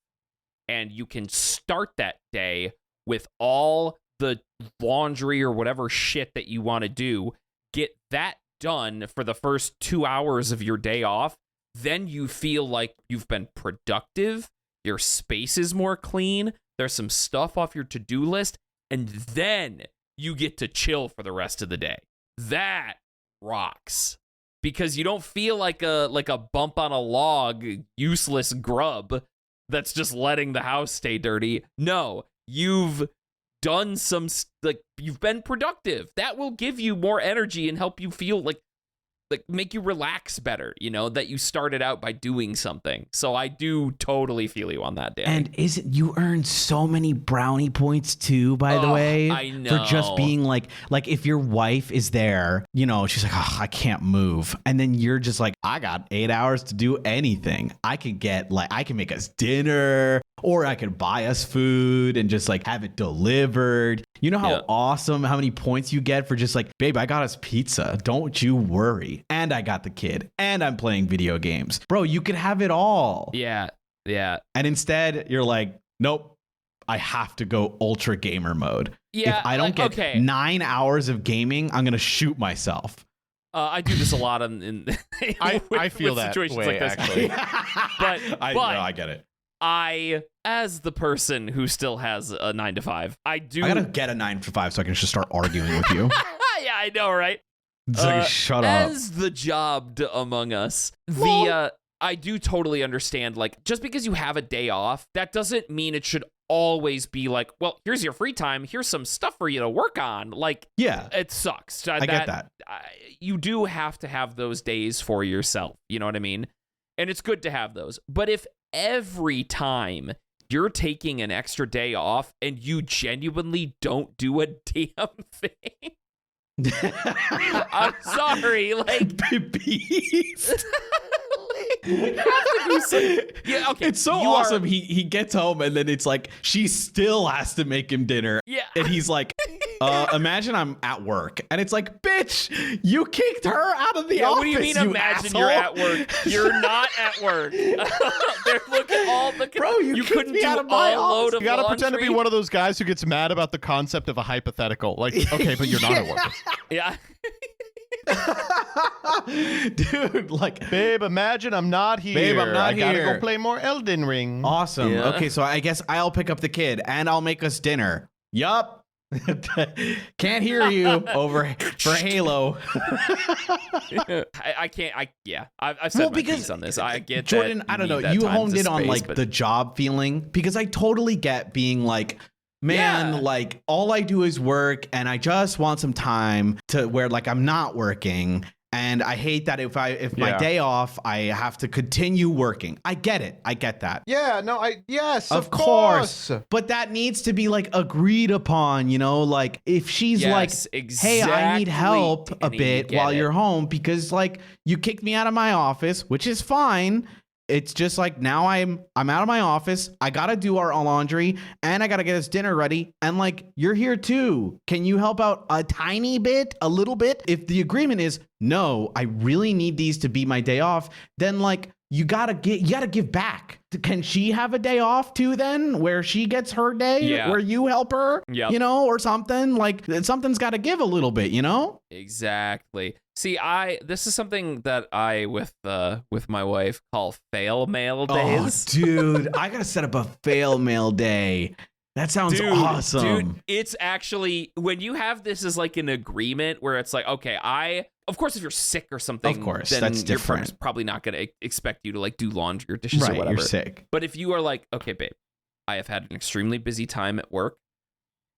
and you can start that day with all the laundry or whatever shit that you want to do, get that done for the first 2 hours of your day off. Then you feel like you've been productive. Your space is more clean. There's some stuff off your to-do list. And then you get to chill for the rest of the day. That rocks. Because you don't feel like a bump on a log, useless grub that's just letting the house stay dirty. No, you've done you've been productive. That will give you more energy and help you feel like make you relax better, that you started out by doing something. So I do totally feel you on that, Dan. And you earn so many brownie points too, by the way. I know. For just being like if your wife is there, she's like, oh, I can't move. And then you're just like, I got 8 hours to do anything. I can make us dinner, or I could buy us food and just like have it delivered. You know how awesome, how many points you get for just like, babe, I got us pizza. Don't you worry. And I got the kid and I'm playing video games. Bro, you could have it all. Yeah. Yeah. And instead you're like, nope, I have to go ultra gamer mode. Yeah. If I don't get 9 hours of gaming, I'm going to shoot myself. I do this a lot I feel that situations way, like this. actually. but I get it. I, as the person who still has a 9 to 5, I gotta get a 9 to 5 so I can just start arguing with you. Yeah, I know, right? It's like, shut up. As the jobbed among us, I do totally understand, like, just because you have a day off, that doesn't mean it should always be like, well, here's your free time, here's some stuff for you to work on. Like, yeah, it sucks. I get that. You do have to have those days for yourself. You know what I mean? And it's good to have those. But if every time you're taking an extra day off and you genuinely don't do a damn thing, I'm sorry, like beast. Yeah, okay. It's so awesome. He gets home and then it's like she still has to make him dinner. Yeah. And he's like, Imagine I'm at work and it's like, bitch, you kicked her out of the office. What do you mean? Imagine asshole? you're at work. You're not at work. They're looking. Bro, you kicked couldn't me do out of my a office. load of You gotta laundry. pretend to be one of those guys who gets mad about the concept of a hypothetical. Like, okay, but you're not at work. Yeah. Dude, like, Babe, imagine I'm not here. Babe, I'm not I gotta here. go play more Elden Ring. awesome. Yeah. Okay, so I guess I'll pick up the kid and I'll make us dinner. Yup. Can't hear you over for Halo. I can't. I've said my piece on this. I get Jordan, that I don't need know. that You time honed to in on space, like but- the job feeling because I totally get being like, man, Yeah. like all I do is work and I just want some time to where like I'm not working. And I hate that if my Yeah. day off, I have to continue working. I get it. I get that. Yeah, no, yes, Of course. But that needs to be like agreed upon, you know, like if she's Yes, like, hey, I need exactly. help a And you bit get while it. you're home because like you kicked me out of my office, which is fine. It's just like now I'm out of my office. I got to do our laundry and I got to get us dinner ready. And like, you're here too. Can you help out a tiny bit, a little bit? If the agreement is no, I really need these to be my day off, then like you got to give back. Can she have a day off too then where she gets her day Yeah. where you help her, Yep. you know, or something like something's got to give a little bit, you know? Exactly. See, this is something that I with my wife call fail mail days. Oh, dude, I got to set up a fail mail day. That sounds awesome. Dude, it's actually when you have this as like an agreement where it's like, okay, of course, if you're sick or something, Of course, then that's your different. partner's probably not going to expect you to like do laundry or dishes or Right, whatever. you're sick. But if you are like, okay, babe, I have had an extremely busy time at work,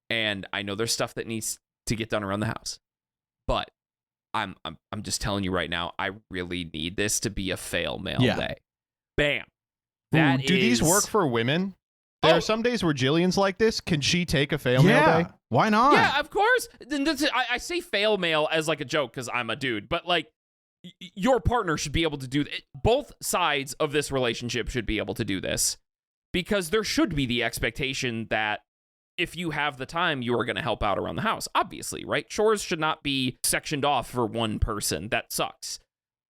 and I know there's stuff that needs to get done around the house, but I'm just telling you right now, I really need this to be a fail mail Yeah. day. Bam. Do these work for women? There are some days where Jillian's like this. Can she take a fail mail day? Why not? Yeah, of course. Then I say fail mail as like a joke because I'm a dude, but like your partner should be able to do it. Both sides of this relationship should be able to do this because there should be the expectation that if you have the time, you are going to help out around the house. Obviously, right? Chores should not be sectioned off for one person. That sucks.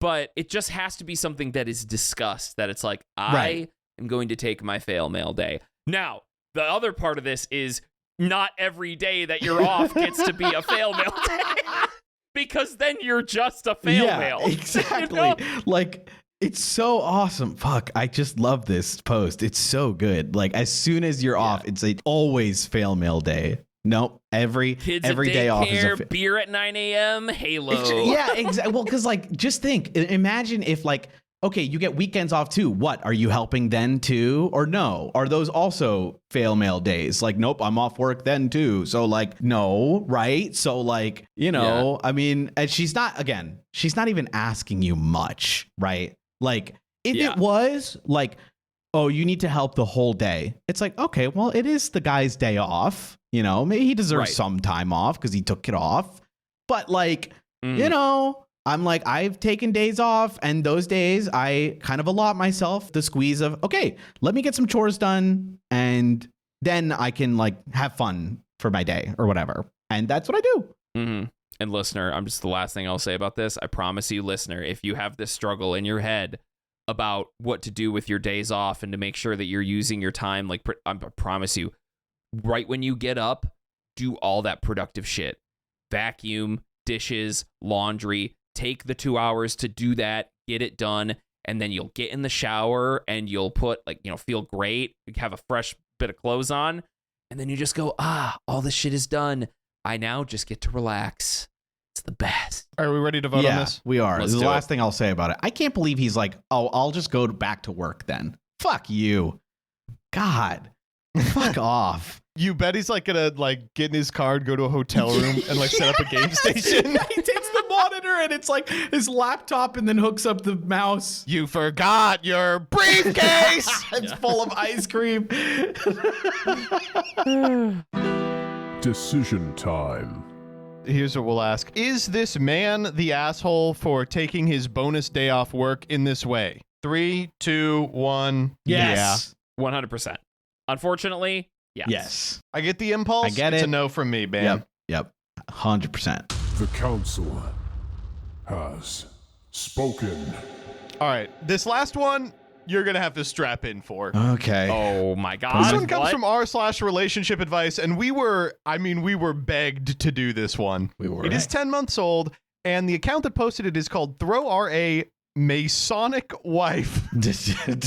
But it just has to be something that is discussed, that it's like, I am going to take my fail mail day. Now, the other part of this is not every day that you're off gets to be a fail mail day because then you're just a fail mail. Exactly. You know? Like, it's so awesome. Fuck, I just love this post. It's so good. Like, as soon as you're off, it's always fail mail day. Nope. Every Kids every at day off is daycare, beer at 9 a.m., Halo. Yeah, exactly. Well, because like, just think. Imagine if like, okay, you get weekends off too. What are you helping then too, or no? Are those also fail mail days? Like, nope, I'm off work then too. So like, no, right? So like, you know, I mean, and she's not even asking you much, right? Like, if it was like, oh, you need to help the whole day. It's like, okay, well, it is the guy's day off. You know, maybe he deserves some time off because he took it off. But like, you know, I'm like, I've taken days off, and those days I kind of allot myself the squeeze of, okay, let me get some chores done, and then I can like have fun for my day or whatever. And that's what I do. Mm-hmm. And listener, I'm just the last thing I'll say about this. I promise you, listener, if you have this struggle in your head about what to do with your days off and to make sure that you're using your time, like I promise you, right when you get up, do all that productive shit. Vacuum, dishes, laundry. Take the 2 hours to do that, get it done, and then you'll get in the shower and you'll put like, you know, feel great, have a fresh bit of clothes on, and then you just go, all this shit is done. I now just get to relax. It's the best. Are we ready to vote on this? We are. Let's This is the do last thing I'll say about it. I can't believe he's like, oh, I'll just go back to work then. Fuck you. God. Fuck off. You bet he's like gonna like get in his car and go to a hotel room and like set up a game station. He takes the monitor and it's like his laptop and then hooks up the mouse. You forgot your briefcase. It's full of ice cream. Decision time. Here's what we'll ask. Is this man the asshole for taking his bonus day off work in this way? 3, 2, 1. Yes. 100%. Unfortunately, yes. Yes. I get the impulse. I get It's it. a no from me, man. Yep. Yep. 100%. The Council has spoken. All right, this last one you're gonna have to strap in for. Okay. Oh my God. This one comes What? from r/relationship advice, and we were begged to do this one. We were. It is 10 months old, and the account that posted it is called Throw RA Masonic Wife.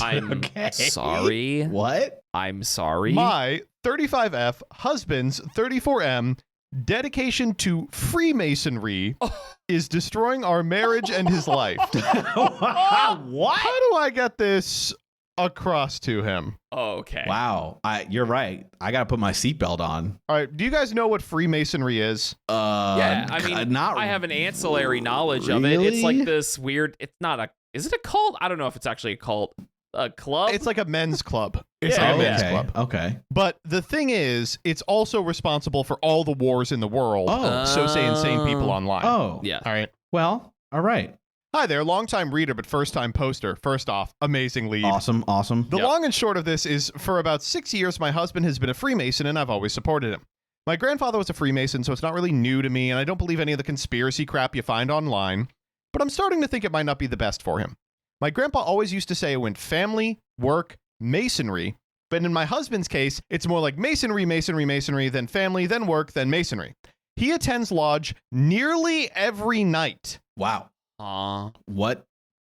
I'm Okay. sorry. What? I'm sorry. My 35F husband's 34M dedication to Freemasonry is destroying our marriage and his life. What? How do I get this across to him? Okay. Wow. You're right. I got to put my seatbelt on. All right, do you guys know what Freemasonry is? Yeah, I mean, not I have an ancillary knowledge of it. It's really? like this weird. It's not a. Is it a cult? I don't know if it's actually a cult. A club. It's like a men's club. It's Yeah, like a men's okay. club. Okay. But the thing is, it's also responsible for all the wars in the world. Oh. So say insane people online. Oh. yeah. All right. Well, all right. Hi there, longtime reader, but first time poster. First off, amazing lead. Awesome. Awesome. The Yep. long and short of this is for about 6 years, my husband has been a Freemason and I've always supported him. My grandfather was a Freemason, so it's not really new to me, and I don't believe any of the conspiracy crap you find online, but I'm starting to think it might not be the best for him. My grandpa always used to say it went family, work, masonry, but in my husband's case, it's more like masonry, masonry, masonry, then family, then work, then masonry. He attends lodge nearly every night. Wow. What?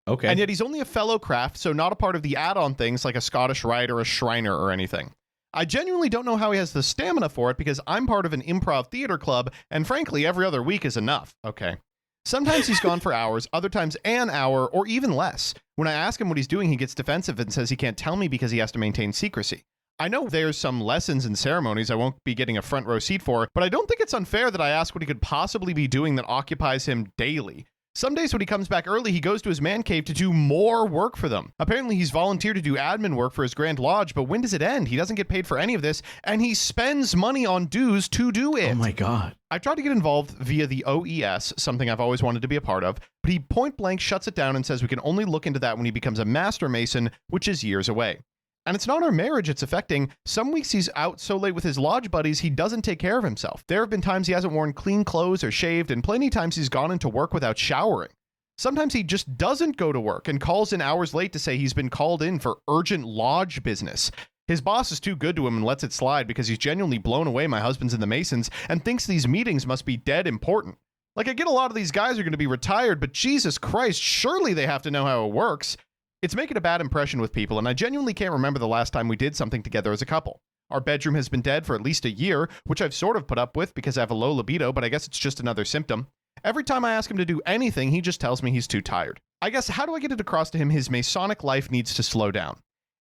Okay. And yet he's only a fellow craft, so not a part of the add-on things like a Scottish Rite or a Shriner or anything. I genuinely don't know how he has the stamina for it because I'm part of an improv theater club, and frankly, every other week is enough. Okay. Sometimes he's gone for hours, other times an hour, or even less. When I ask him what he's doing, he gets defensive and says he can't tell me because he has to maintain secrecy. I know there's some lessons and ceremonies I won't be getting a front row seat for, but I don't think it's unfair that I ask what he could possibly be doing that occupies him daily. Some days when he comes back early, he goes to his man cave to do more work for them. Apparently, he's volunteered to do admin work for his Grand Lodge, but when does it end? He doesn't get paid for any of this, and he spends money on dues to do it. Oh my God. I've tried to get involved via the OES, something I've always wanted to be a part of, but he point blank shuts it down and says we can only look into that when he becomes a master mason, which is years away. And it's not our marriage it's affecting. Some weeks he's out so late with his lodge buddies, he doesn't take care of himself. There have been times he hasn't worn clean clothes or shaved, and plenty of times he's gone into work without showering. Sometimes he just doesn't go to work and calls in hours late to say he's been called in for urgent lodge business. His boss is too good to him and lets it slide because he's genuinely blown away my husband's in the Masons and thinks these meetings must be dead important. Like, I get a lot of these guys are going to be retired, but Jesus Christ, surely they have to know how it works. It's making a bad impression with people, and I genuinely can't remember the last time we did something together as a couple. Our bedroom has been dead for at least a year, which I've sort of put up with because I have a low libido, but I guess it's just another symptom. Every time I ask him to do anything, he just tells me he's too tired. I guess, how do I get it across to him his Masonic life needs to slow down?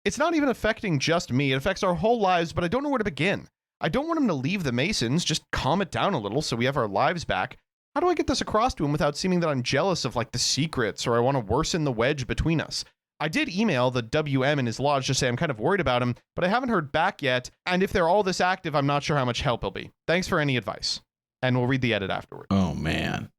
It's not even affecting just me, it affects our whole lives, but I don't know where to begin. I don't want him to leave the Masons, just calm it down a little so we have our lives back. How do I get this across to him without seeming that I'm jealous of, like, the secrets or I want to worsen the wedge between us? I did email the WM in his lodge to say I'm kind of worried about him, but I haven't heard back yet, and if they're all this active, I'm not sure how much help he'll be. Thanks for any advice. And we'll read the edit afterward. Oh man.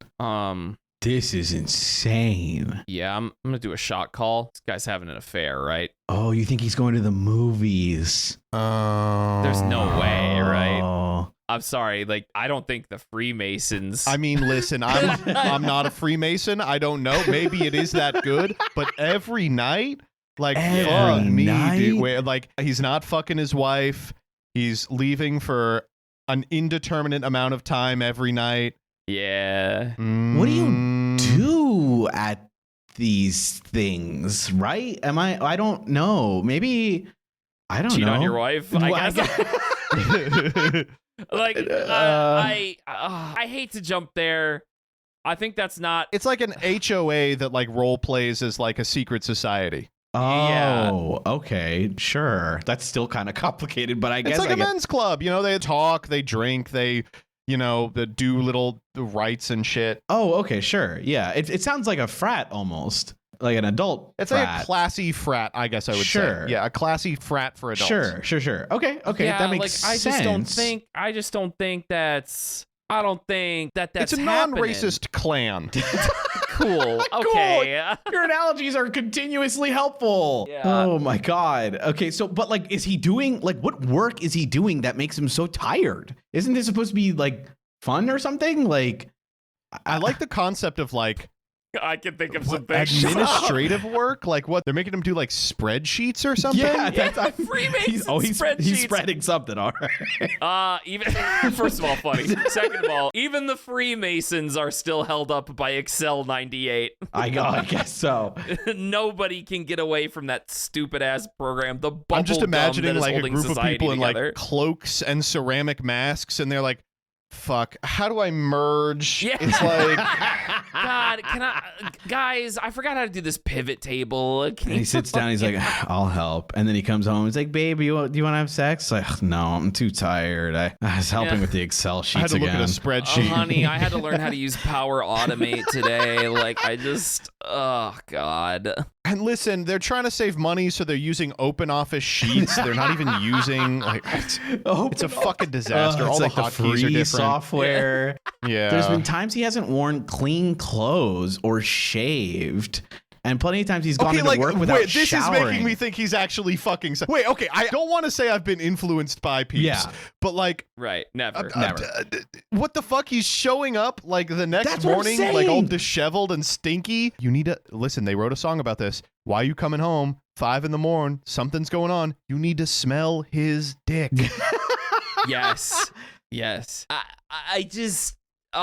This is insane. Yeah, I'm gonna do a shot call. This guy's having an affair, right? Oh, you think he's going to the movies? There's no way, right? Oh. I'm sorry, like, I don't think the Freemasons. I mean, listen, I'm not a Freemason. I don't know. Maybe it is that good, but every night, like, Every fuck me, night? dude. Where, like, he's not fucking his wife. He's leaving for an indeterminate amount of time every night. Yeah. What do you do at these things, right? I don't know. Maybe I don't Cheat know. on your wife, Well, I guess. Like, I hate to jump there. I think that's not. It's like an HOA that, like, role plays as, like, a secret society. Oh, Yeah. okay, sure. That's still kind of complicated, but I guess It's like I a get- men's club. You know, they talk, they drink, they, you know, they do little rites and shit. Oh, okay, sure. Yeah, it sounds like a frat almost, like an adult. It's frat. like a classy frat, I guess I would Sure. say. Yeah, a classy frat for adults. Sure. Okay, Yeah, that makes like, sense. I just don't think that's. I don't think that's It's a happening. non-racist clan. Cool. Okay. Your analogies are continuously helpful. Yeah. Oh my god. Okay, so but like, is he doing like what work is he doing that makes him so tired? Isn't this supposed to be like fun or something. Like, I like the concept of like I can think of some things. administrative work. Like what they're making him do, like spreadsheets or something. Yeah, Freemasons he's spreadsheets. spreading something. All right. Even first of all, funny. Second of all, even the Freemasons are still held up by Excel 98. I guess so. Nobody can get away from that stupid ass program. The bubble I'm just imagining like a holding group of society people in together. like cloaks and ceramic masks, and they're like, fuck, how do I merge? Yeah. It's like, God, guys, I forgot how to do this pivot table. And he sits down. He's like, I'll help. And then he comes home. He's like, babe, do you want to have sex? Like, no, I'm too tired. I was helping with the Excel sheets I had to look again. at a spreadsheet. Honey, I had to learn how to use Power Automate today. Like, oh, God. And listen, they're trying to save money, so they're using open office sheets. They're not even using like it's a fucking disaster. All it's the like the hotkeys are free different. software. Yeah. There's been times he hasn't worn clean clothes or shaved. And plenty of times he's gone into work without showering. This is making me think he's actually fucking. Wait, okay. I don't want to say I've been influenced by peeps. Yeah. But like, Right, never. what the fuck? He's showing up like the next That's what I'm morning, like all saying. disheveled and stinky. You need to listen. They wrote a song about this. Why you coming home 5 a.m? Something's going on. You need to smell his dick. Yes. I just. So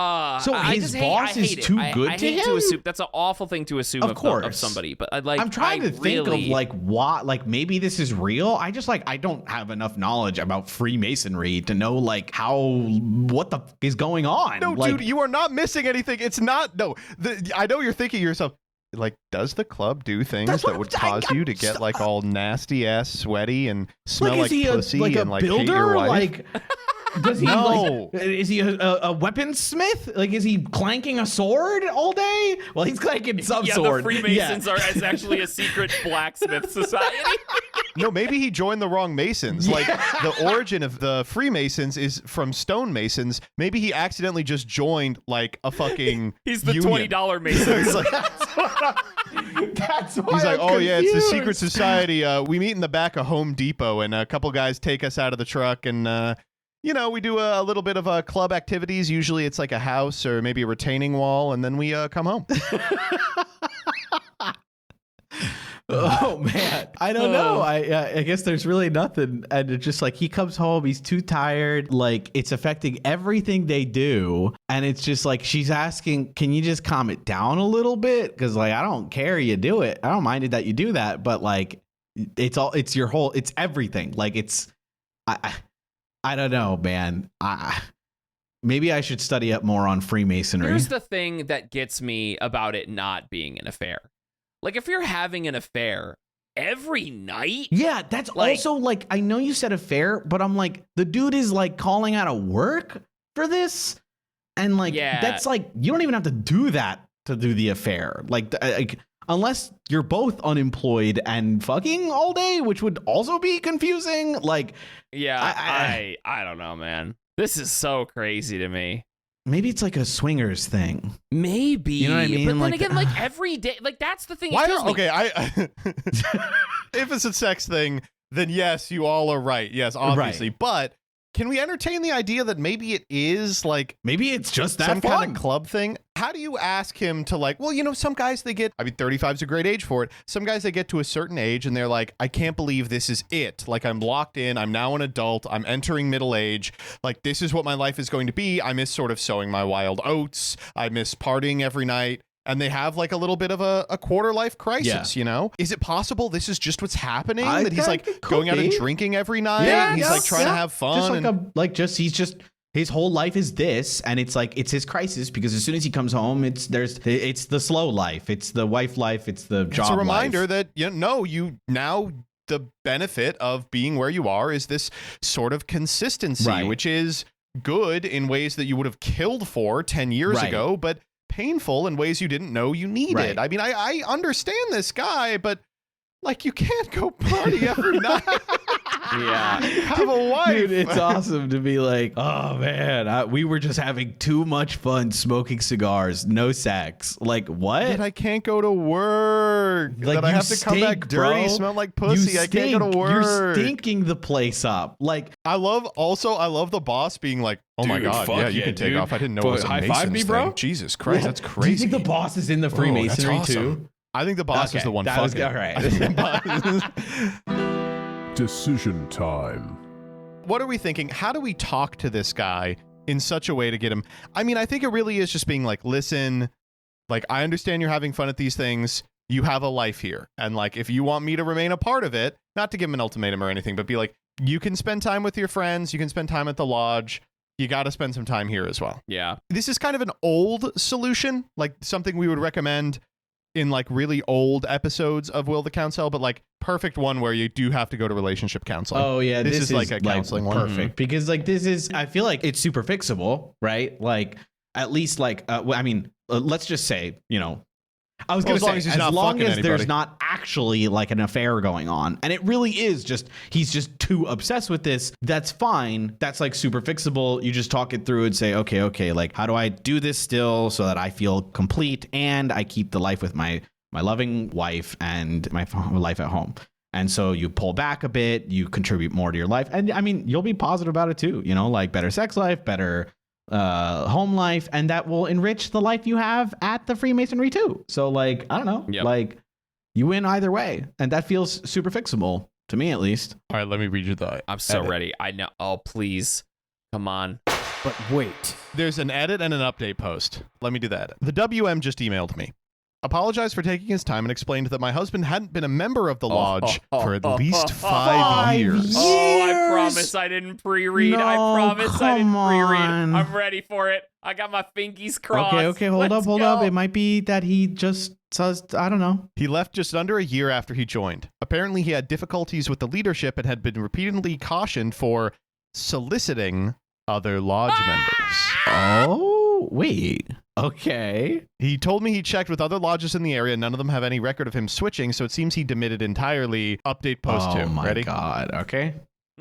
I his just boss hate is it. too I good to hate him? assume, that's an awful thing to assume Of of course. somebody. But I'm trying to think of like what, like maybe this is real. I don't have enough knowledge about Freemasonry to know like what the f- is going on. No, like, dude, you are not missing anything. It's not. No, I know you're thinking to yourself, like, does the club do things That's that what would I'm- cause you to get like all nasty ass, sweaty, and smell like, like is he pussy a and like hate builder? your wife? Like, does he? No. Like, is he a weaponsmith? Like, is he clanking a sword all day? Well, he's clanking some sword. the Freemasons is actually a secret blacksmith society. No, maybe he joined the wrong Masons. Like the origin of the Freemasons is from stonemasons. Maybe he accidentally just joined like a fucking. He's the union. $20 Mason. He's like, That's why he's like, I'm oh yeah, it's the confused. secret society. We meet in the back of Home Depot, and a couple guys take us out of the truck, and we do a little bit of club activities. Usually, it's like a house or maybe a retaining wall, and then we come home. Oh man, I don't know. I guess there's really nothing, and it's just like he comes home, he's too tired. Like it's affecting everything they do, and it's just like she's asking, "Can you just calm it down a little bit?" Because like I don't care, you do it. I don't mind it that you do that, but like it's your whole, it's everything. Like it's I don't know, man. Maybe I should study up more on Freemasonry. Here's the thing that gets me about it not being an affair. Like, if you're having an affair every night. Yeah, that's also like, I know you said affair, but I'm like, the dude is like calling out of work for this. And like, that's like, you don't even have to do that to do the affair. Like unless you're both unemployed and fucking all day, which would also be confusing. Like, yeah, I don't know, man. This is so crazy to me. Maybe it's like a swingers thing. Maybe. You know what I mean? But then like, again, like every day, like that's the thing. Why? Okay, If it's a sex thing, then yes, you all are right. Yes, obviously. Right. But can we entertain the idea that maybe it is like maybe it's just that some fun. kind of club thing? How do you ask him to like, well, some guys they get, 35 is a great age for it. Some guys they get to a certain age and they're like, I can't believe this is it. Like I'm locked in. I'm now an adult. I'm entering middle age. Like this is what my life is going to be. I miss sort of sowing my wild oats. I miss partying every night. And they have like a little bit of a quarter life crisis, Is it possible this is just what's happening? That he's like going out and drinking every night? Yeah, he's like trying to have fun. He's just his whole life is this, and it's like it's his crisis because as soon as he comes home, it's the slow life, it's the wife life, it's the job. It's a reminder life. that the benefit of being where you are is this sort of consistency, Right. which is good in ways that you would have killed for 10 years Right. ago, but painful in ways you didn't know you needed. Right. I mean, I understand this guy, but like you can't go party every night. Yeah. Have a wife. Dude, it's awesome to be like, oh man, we were just having too much fun smoking cigars, no sex. Like what? That I can't go to work. Like, that I you have to come stink, back dirty, bro. smell like You pussy. I can't go to stink. work. You're stinking the place up. Like, I love the boss being like, oh my Dude, God, fuck yeah, you yeah, can take dude. off. I didn't know But it was a high five Masons me, bro? thing. Jesus Christ, that's do you crazy. think the boss is in the Whoa, Freemasonry that's awesome. too? I think the boss is the one that was fucking. all right. Decision time. What are we thinking? How do we talk to this guy in such a way to get him? I mean, I think it really is just being like, listen, like, I understand you're having fun at these things. You have a life here. And like, if you want me to remain a part of it, not to give him an ultimatum or anything, but be like, you can spend time with your friends. You can spend time at the lodge. You got to spend some time here as well. Yeah. This is kind of an old solution, like something we would recommend in like really old episodes of Will the Council, but like perfect one where you do have to go to relationship counseling. Oh yeah, This is like a counseling one. perfect because like this is. I feel like it's super fixable, right? Like at least like I mean, let's just say I was Well, gonna as say long as he's not as long fucking as there's anybody. not actually like an affair going on, and it really is just he's just too obsessed with this. That's fine. That's like super fixable. You just talk it through and say, okay, like how do I do this still so that I feel complete and I keep the life with my loving wife and my life at home. And so you pull back a bit, you contribute more to your life, and I mean you'll be positive about it too. Like better sex life, better home life, and that will enrich the life you have at the Freemasonry too. So like I don't know, Yep. like you win either way, and that feels super fixable to me at least. All right, let me read you the I'm so edit. ready. I know. Oh, please. Come on. But wait. There's an edit and an update post. Let me do that. The WM just emailed me. Apologized for taking his time and explained that my husband hadn't been a member of the lodge for at least 5 years. Oh, I Years? promise I didn't pre-read. I No, promise I didn't come pre-read. on. I'm ready for it. I got my fingies crossed. Okay, hold Let's up. go. It might be that he just says I don't know. He left just under a year after he joined. Apparently, he had difficulties with the leadership and had been repeatedly cautioned for soliciting other lodge members. Oh wait. Okay. He told me he checked with other lodges in the area. None of them have any record of him switching, so it seems he demitted entirely. Update post 2. Oh my Ready? god. Okay.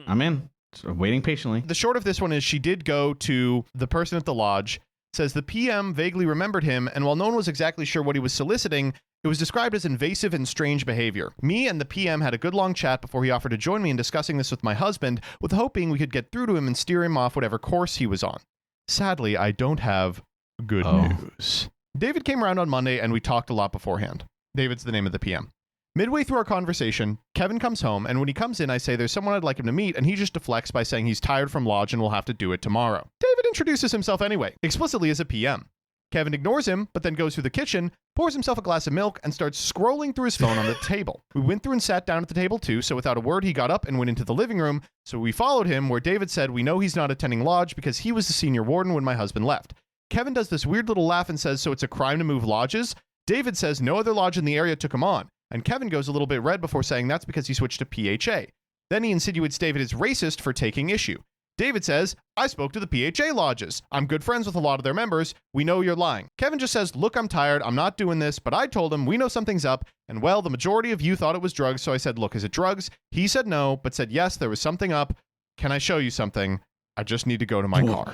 I'm in. So waiting patiently. The short of this one is she did go to the person at the lodge, says the PM vaguely remembered him, and while no one was exactly sure what he was soliciting, it was described as invasive and strange behavior. Me and the PM had a good long chat before he offered to join me in discussing this with my husband, with hoping we could get through to him and steer him off whatever course he was on. Sadly, I don't have good news. David came around on Monday, and we talked a lot beforehand. David's the name of the PM. Midway through our conversation, Kevin comes home, and when he comes in, I say there's someone I'd like him to meet, and he just deflects by saying he's tired from lodge and will have to do it tomorrow. David introduces himself anyway, explicitly as a PM. Kevin ignores him, but then goes through the kitchen, pours himself a glass of milk, and starts scrolling through his phone on the table. We went through and sat down at the table too, so without a word, he got up and went into the living room, so we followed him, where David said we know he's not attending lodge because he was the senior warden when my husband left. Kevin does this weird little laugh and says, so it's a crime to move lodges? David says no other lodge in the area took him on. And Kevin goes a little bit red before saying that's because he switched to PHA. Then he insinuates David is racist for taking issue. David says, I spoke to the PHA lodges. I'm good friends with a lot of their members. We know you're lying. Kevin just says, look, I'm tired. I'm not doing this. But I told him, we know something's up. And well, the majority of you thought it was drugs. So I said, look, is it drugs? He said no, but said, yes, there was something up. Can I show you something? I just need to go to my car.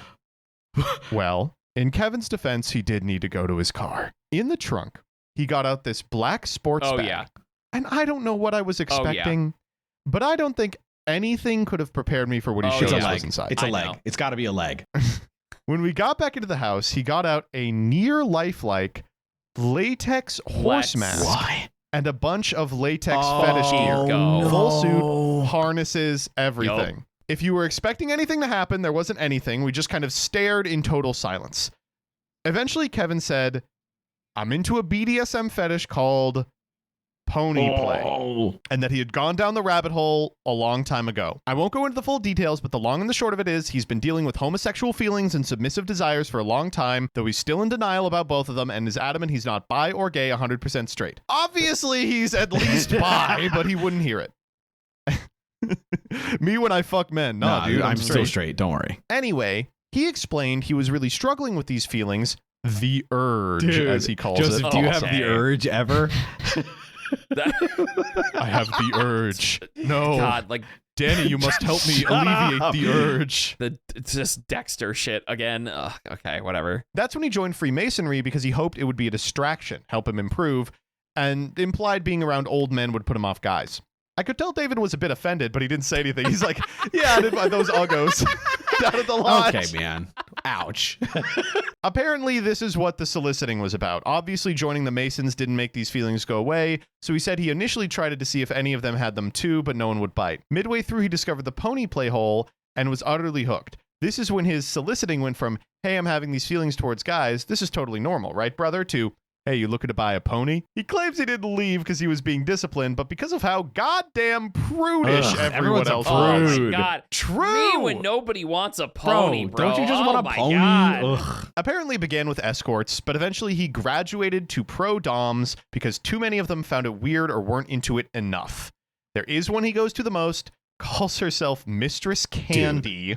Well, in Kevin's defense, he did need to go to his car. In the trunk, he got out this black sports bag. Yeah. And I don't know what I was expecting, but I don't think anything could have prepared me for what he showed us was inside. It's a I leg. know. It's got to be a leg. When we got back into the house, he got out a near lifelike latex horse mask Why? and a bunch of latex fetish gear. Go. Full suit, harnesses, everything. If you were expecting anything to happen, there wasn't anything. We just kind of stared in total silence. Eventually, Kevin said, I'm into a BDSM fetish called pony play, and that he had gone down the rabbit hole a long time ago. I won't go into the full details, but the long and the short of it is he's been dealing with homosexual feelings and submissive desires for a long time, though he's still in denial about both of them and is adamant he's not bi or gay 100% straight. Obviously, he's at least bi, but he wouldn't hear it. Me when I fuck men. Nah, dude, I'm still straight. Don't worry. Anyway, he explained he was really struggling with these feelings, the urge, Dude, as he calls Joseph, it. do you Oh, have dang. the urge ever? I have the urge. No. God, like Danny, you must help me alleviate the urge. It's just Dexter shit again. Ugh, okay, whatever. That's when he joined Freemasonry because he hoped it would be a distraction, help him improve, and implied being around old men would put him off guys. I could tell David was a bit offended, but he didn't say anything. He's like, yeah, I didn't mind those uggos down at the lodge. Okay, man. Ouch. Apparently, this is what the soliciting was about. Obviously, joining the Masons didn't make these feelings go away, so he said he initially tried to see if any of them had them too, but no one would bite. Midway through, he discovered the pony play hole and was utterly hooked. This is when his soliciting went from, hey, I'm having these feelings towards guys, this is totally normal, right, brother, to, hey, you looking to buy a pony? He claims he didn't leave because he was being disciplined, but because of how goddamn prudish everyone else was. Oh my god. True. Me when nobody wants a pony, bro. Don't you just want a my pony? God. Ugh. Apparently began with escorts, but eventually he graduated to pro-doms because too many of them found it weird or weren't into it enough. There is one he goes to the most, calls herself Mistress Candy,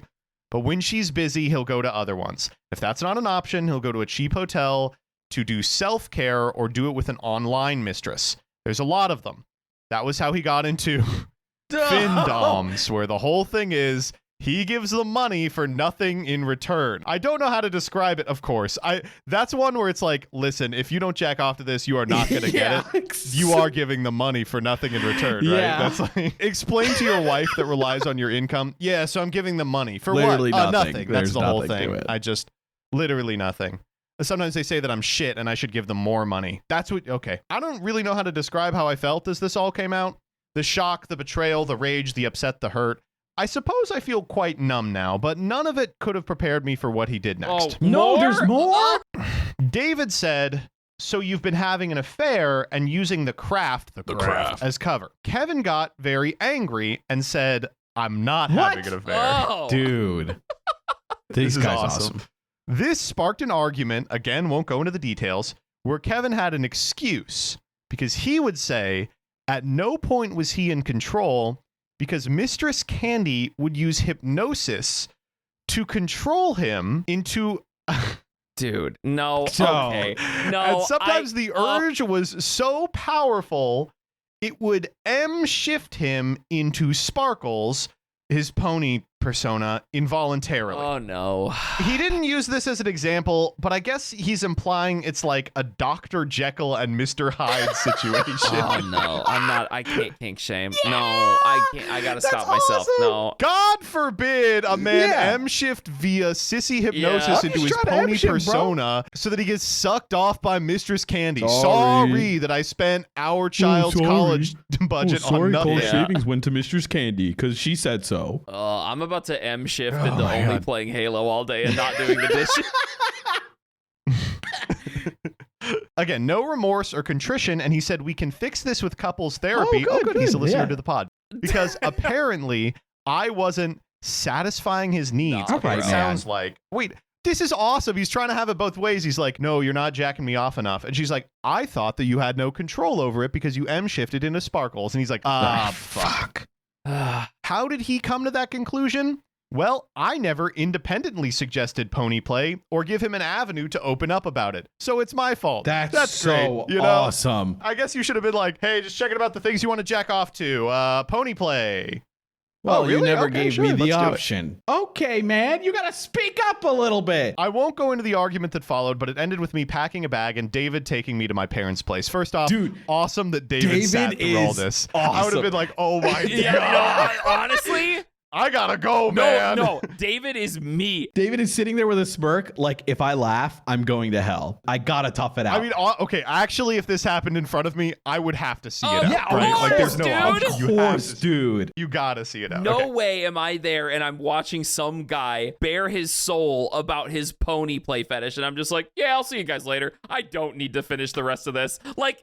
but when she's busy, he'll go to other ones. If that's not an option, he'll go to a cheap hotel to do self-care or do it with an online mistress. There's a lot of them. That was how he got into Findoms, where the whole thing is he gives them money for nothing in return. I don't know how to describe it, of course. That's one where it's like, listen, if you don't jack off to this, you are not going to get it. You are giving them money for nothing in return, right? Yeah. That's like, explain to your wife that relies on your income. Yeah, so I'm giving them money. For Literally what? nothing. Nothing. There's That's the whole nothing to thing. it. Literally nothing. Sometimes they say that I'm shit and I should give them more money. Okay. I don't really know how to describe how I felt as this all came out. The shock, the betrayal, the rage, the upset, the hurt. I suppose I feel quite numb now, but none of it could have prepared me for what he did next. Oh, No, more? there's more? David said, so you've been having an affair and using the craft as cover. Kevin got very angry and said, I'm not having an affair. Oh. Dude. This is guy's awesome. This sparked an argument, again, won't go into the details, where Kevin had an excuse because he would say at no point was he in control because Mistress Candy would use hypnosis to control him into... Dude, no. Okay. No. And sometimes the urge was so powerful, it would M-shift him into Sparkles, his pony persona, involuntarily. Oh, no. He didn't use this as an example, but I guess he's implying it's like a Dr. Jekyll and Mr. Hyde situation. Oh, no. I can't kink shame. Yeah! No, I can't. I gotta stop myself. Awesome. No. God forbid a man M-shift via sissy hypnosis into his pony persona so that he gets sucked off by Mistress Candy. Sorry that I spent our child's college budget on nothing. Savings went to Mistress Candy because she said so. I'm about to M-shift into only playing Halo all day and not doing the dishes. Again, no remorse or contrition, and he said, we can fix this with couples therapy. Oh, good. He's a listener to the pod. Because apparently I wasn't satisfying his needs. No, It sounds like, wait, this is awesome. He's trying to have it both ways. He's like, no, you're not jacking me off enough. And she's like, I thought that you had no control over it because you M-shifted into Sparkles. And he's like, fuck. How did he come to that conclusion? Well, I never independently suggested pony play or give him an avenue to open up about it. So it's my fault. That's so great, awesome. I guess you should have been like, hey, just checking about the things you want to jack off to. Pony play. Well, really? you never Okay, gave sure, me the let's do it. option. Okay, man, you gotta speak up a little bit. I won't go into the argument that followed, but it ended with me packing a bag and David taking me to my parents' place. First off, Dude, awesome that David sat through all this. I would have been like, oh my God. No, honestly, I gotta go, man. No, David is me. David is sitting there with a smirk, like, if I laugh, I'm going to hell. I gotta tough it out. I mean, okay, actually, if this happened in front of me, I would have to see it out, yeah, right? of Like, there's no course, option. dude. You have course, to, dude. You gotta see it out. No Okay. way am I there and I'm watching some guy bare his soul about his pony play fetish and I'm just like, yeah, I'll see you guys later. I don't need to finish the rest of this. Like,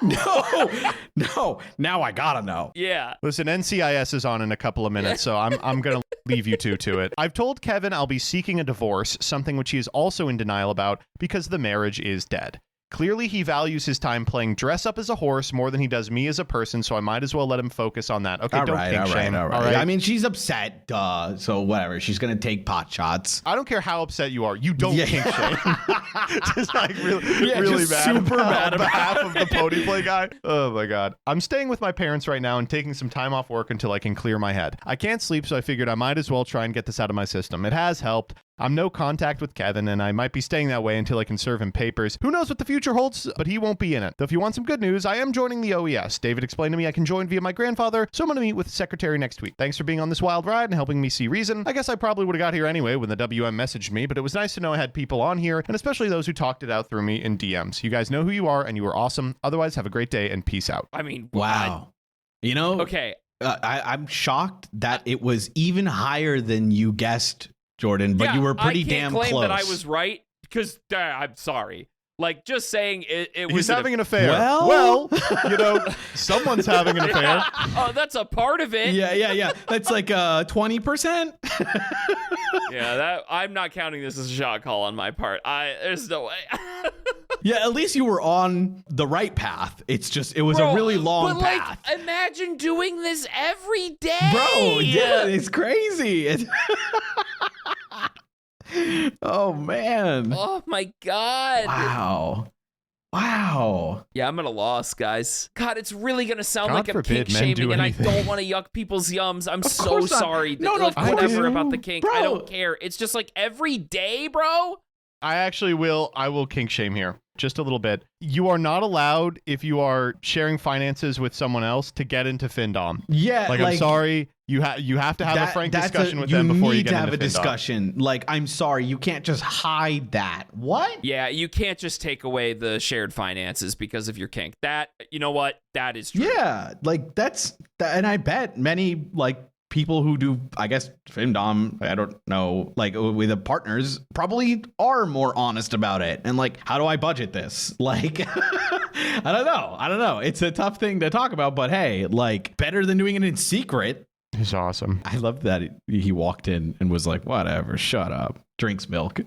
No, now I gotta know. yeah. Listen, NCIS is on in a couple of minutes, so I'm gonna leave you two to it. I've told Kevin I'll be seeking a divorce, something which he is also in denial about because the marriage is dead. Clearly, he values his time playing dress up as a horse more than he does me as a person, so I might as well let him focus on that. Okay, don't kink shame. All right. I mean, she's upset, so whatever. She's gonna take pot shots. I don't care how upset you are. You don't kink shame. Just like really just mad. super mad on behalf of the pony play guy. Oh my god. I'm staying with my parents right now and taking some time off work until I can clear my head. I can't sleep, so I figured I might as well try and get this out of my system. It has helped. I'm no contact with Kevin, and I might be staying that way until I can serve him papers. Who knows what the future holds, but he won't be in it. Though if you want some good news, I am joining the OES. David explained to me I can join via my grandfather, so I'm going to meet with the secretary next week. Thanks for being on this wild ride and helping me see reason. I guess I probably would have got here anyway when the WM messaged me, but it was nice to know I had people on here, and especially those who talked it out through me in DMs. You guys know who you are, and you are awesome. Otherwise, have a great day, and peace out. I mean, Wow. You know, okay. I'm shocked that it was even higher than you guessed, Jordan, but you were pretty damn close. I can't claim that I was right because I'm sorry. Like, just saying it was... He's having an affair. Well, you know, someone's having an affair. Oh, that's a part of it. Yeah. That's like 20%. Yeah, that I'm not counting this as a shot call on my part. There's no way. Yeah, at least you were on the right path. It was a really long path. Like, imagine doing this every day. Bro, yeah, it's crazy. Oh, man. Oh, my God. Wow. Yeah, I'm at a loss, guys. God, it's really going to sound God like I'm forbid kink men shaming, do and anything. I don't want to yuck people's yums. I'm so course not. sorry. No, Like, of course. whatever about the kink. Bro. I don't care. It's just like every day, bro. I will kink shame here just a little bit. You are not allowed, if you are sharing finances with someone else, to get into FinDom. Yeah, Like, I'm sorry. You have to have a frank discussion with them before you get into FinDom. need to have a discussion. Like, I'm sorry, you can't just hide that. What? Yeah, you can't just take away the shared finances because of your kink. That, you know what? That is true. Yeah, like and I bet many like people who do, I guess, FinDom, I don't know, like with the partners probably are more honest about it. And like, how do I budget this? Like, I don't know. It's a tough thing to talk about, but hey, like, better than doing it in secret. He's awesome. I love that he walked in and was like, whatever, shut up. Drinks milk.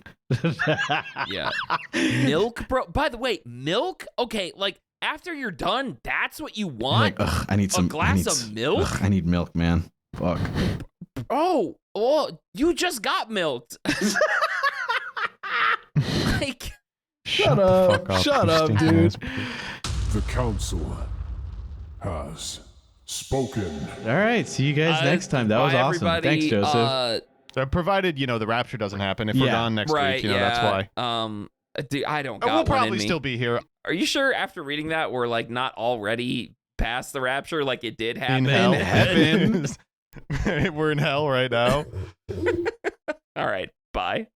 Yeah. Milk, bro. By the way, milk? Okay, like, after you're done, that's what you want? Like, ugh, I need some. A glass of milk? Ugh, I need milk, man. Fuck. Oh, you just got milked. Like, shut up, dude. The Council has spoken. All right, see you guys next time. That was bye, awesome. everybody. Thanks, Joseph. Provided, the rapture doesn't happen. If we're gone next week, that's why. Dude, I don't got We'll one probably in me. still be here. Are you sure after reading that we're like not already past the rapture, like it did happen? In hell. heaven. We're in hell right now. All right, bye.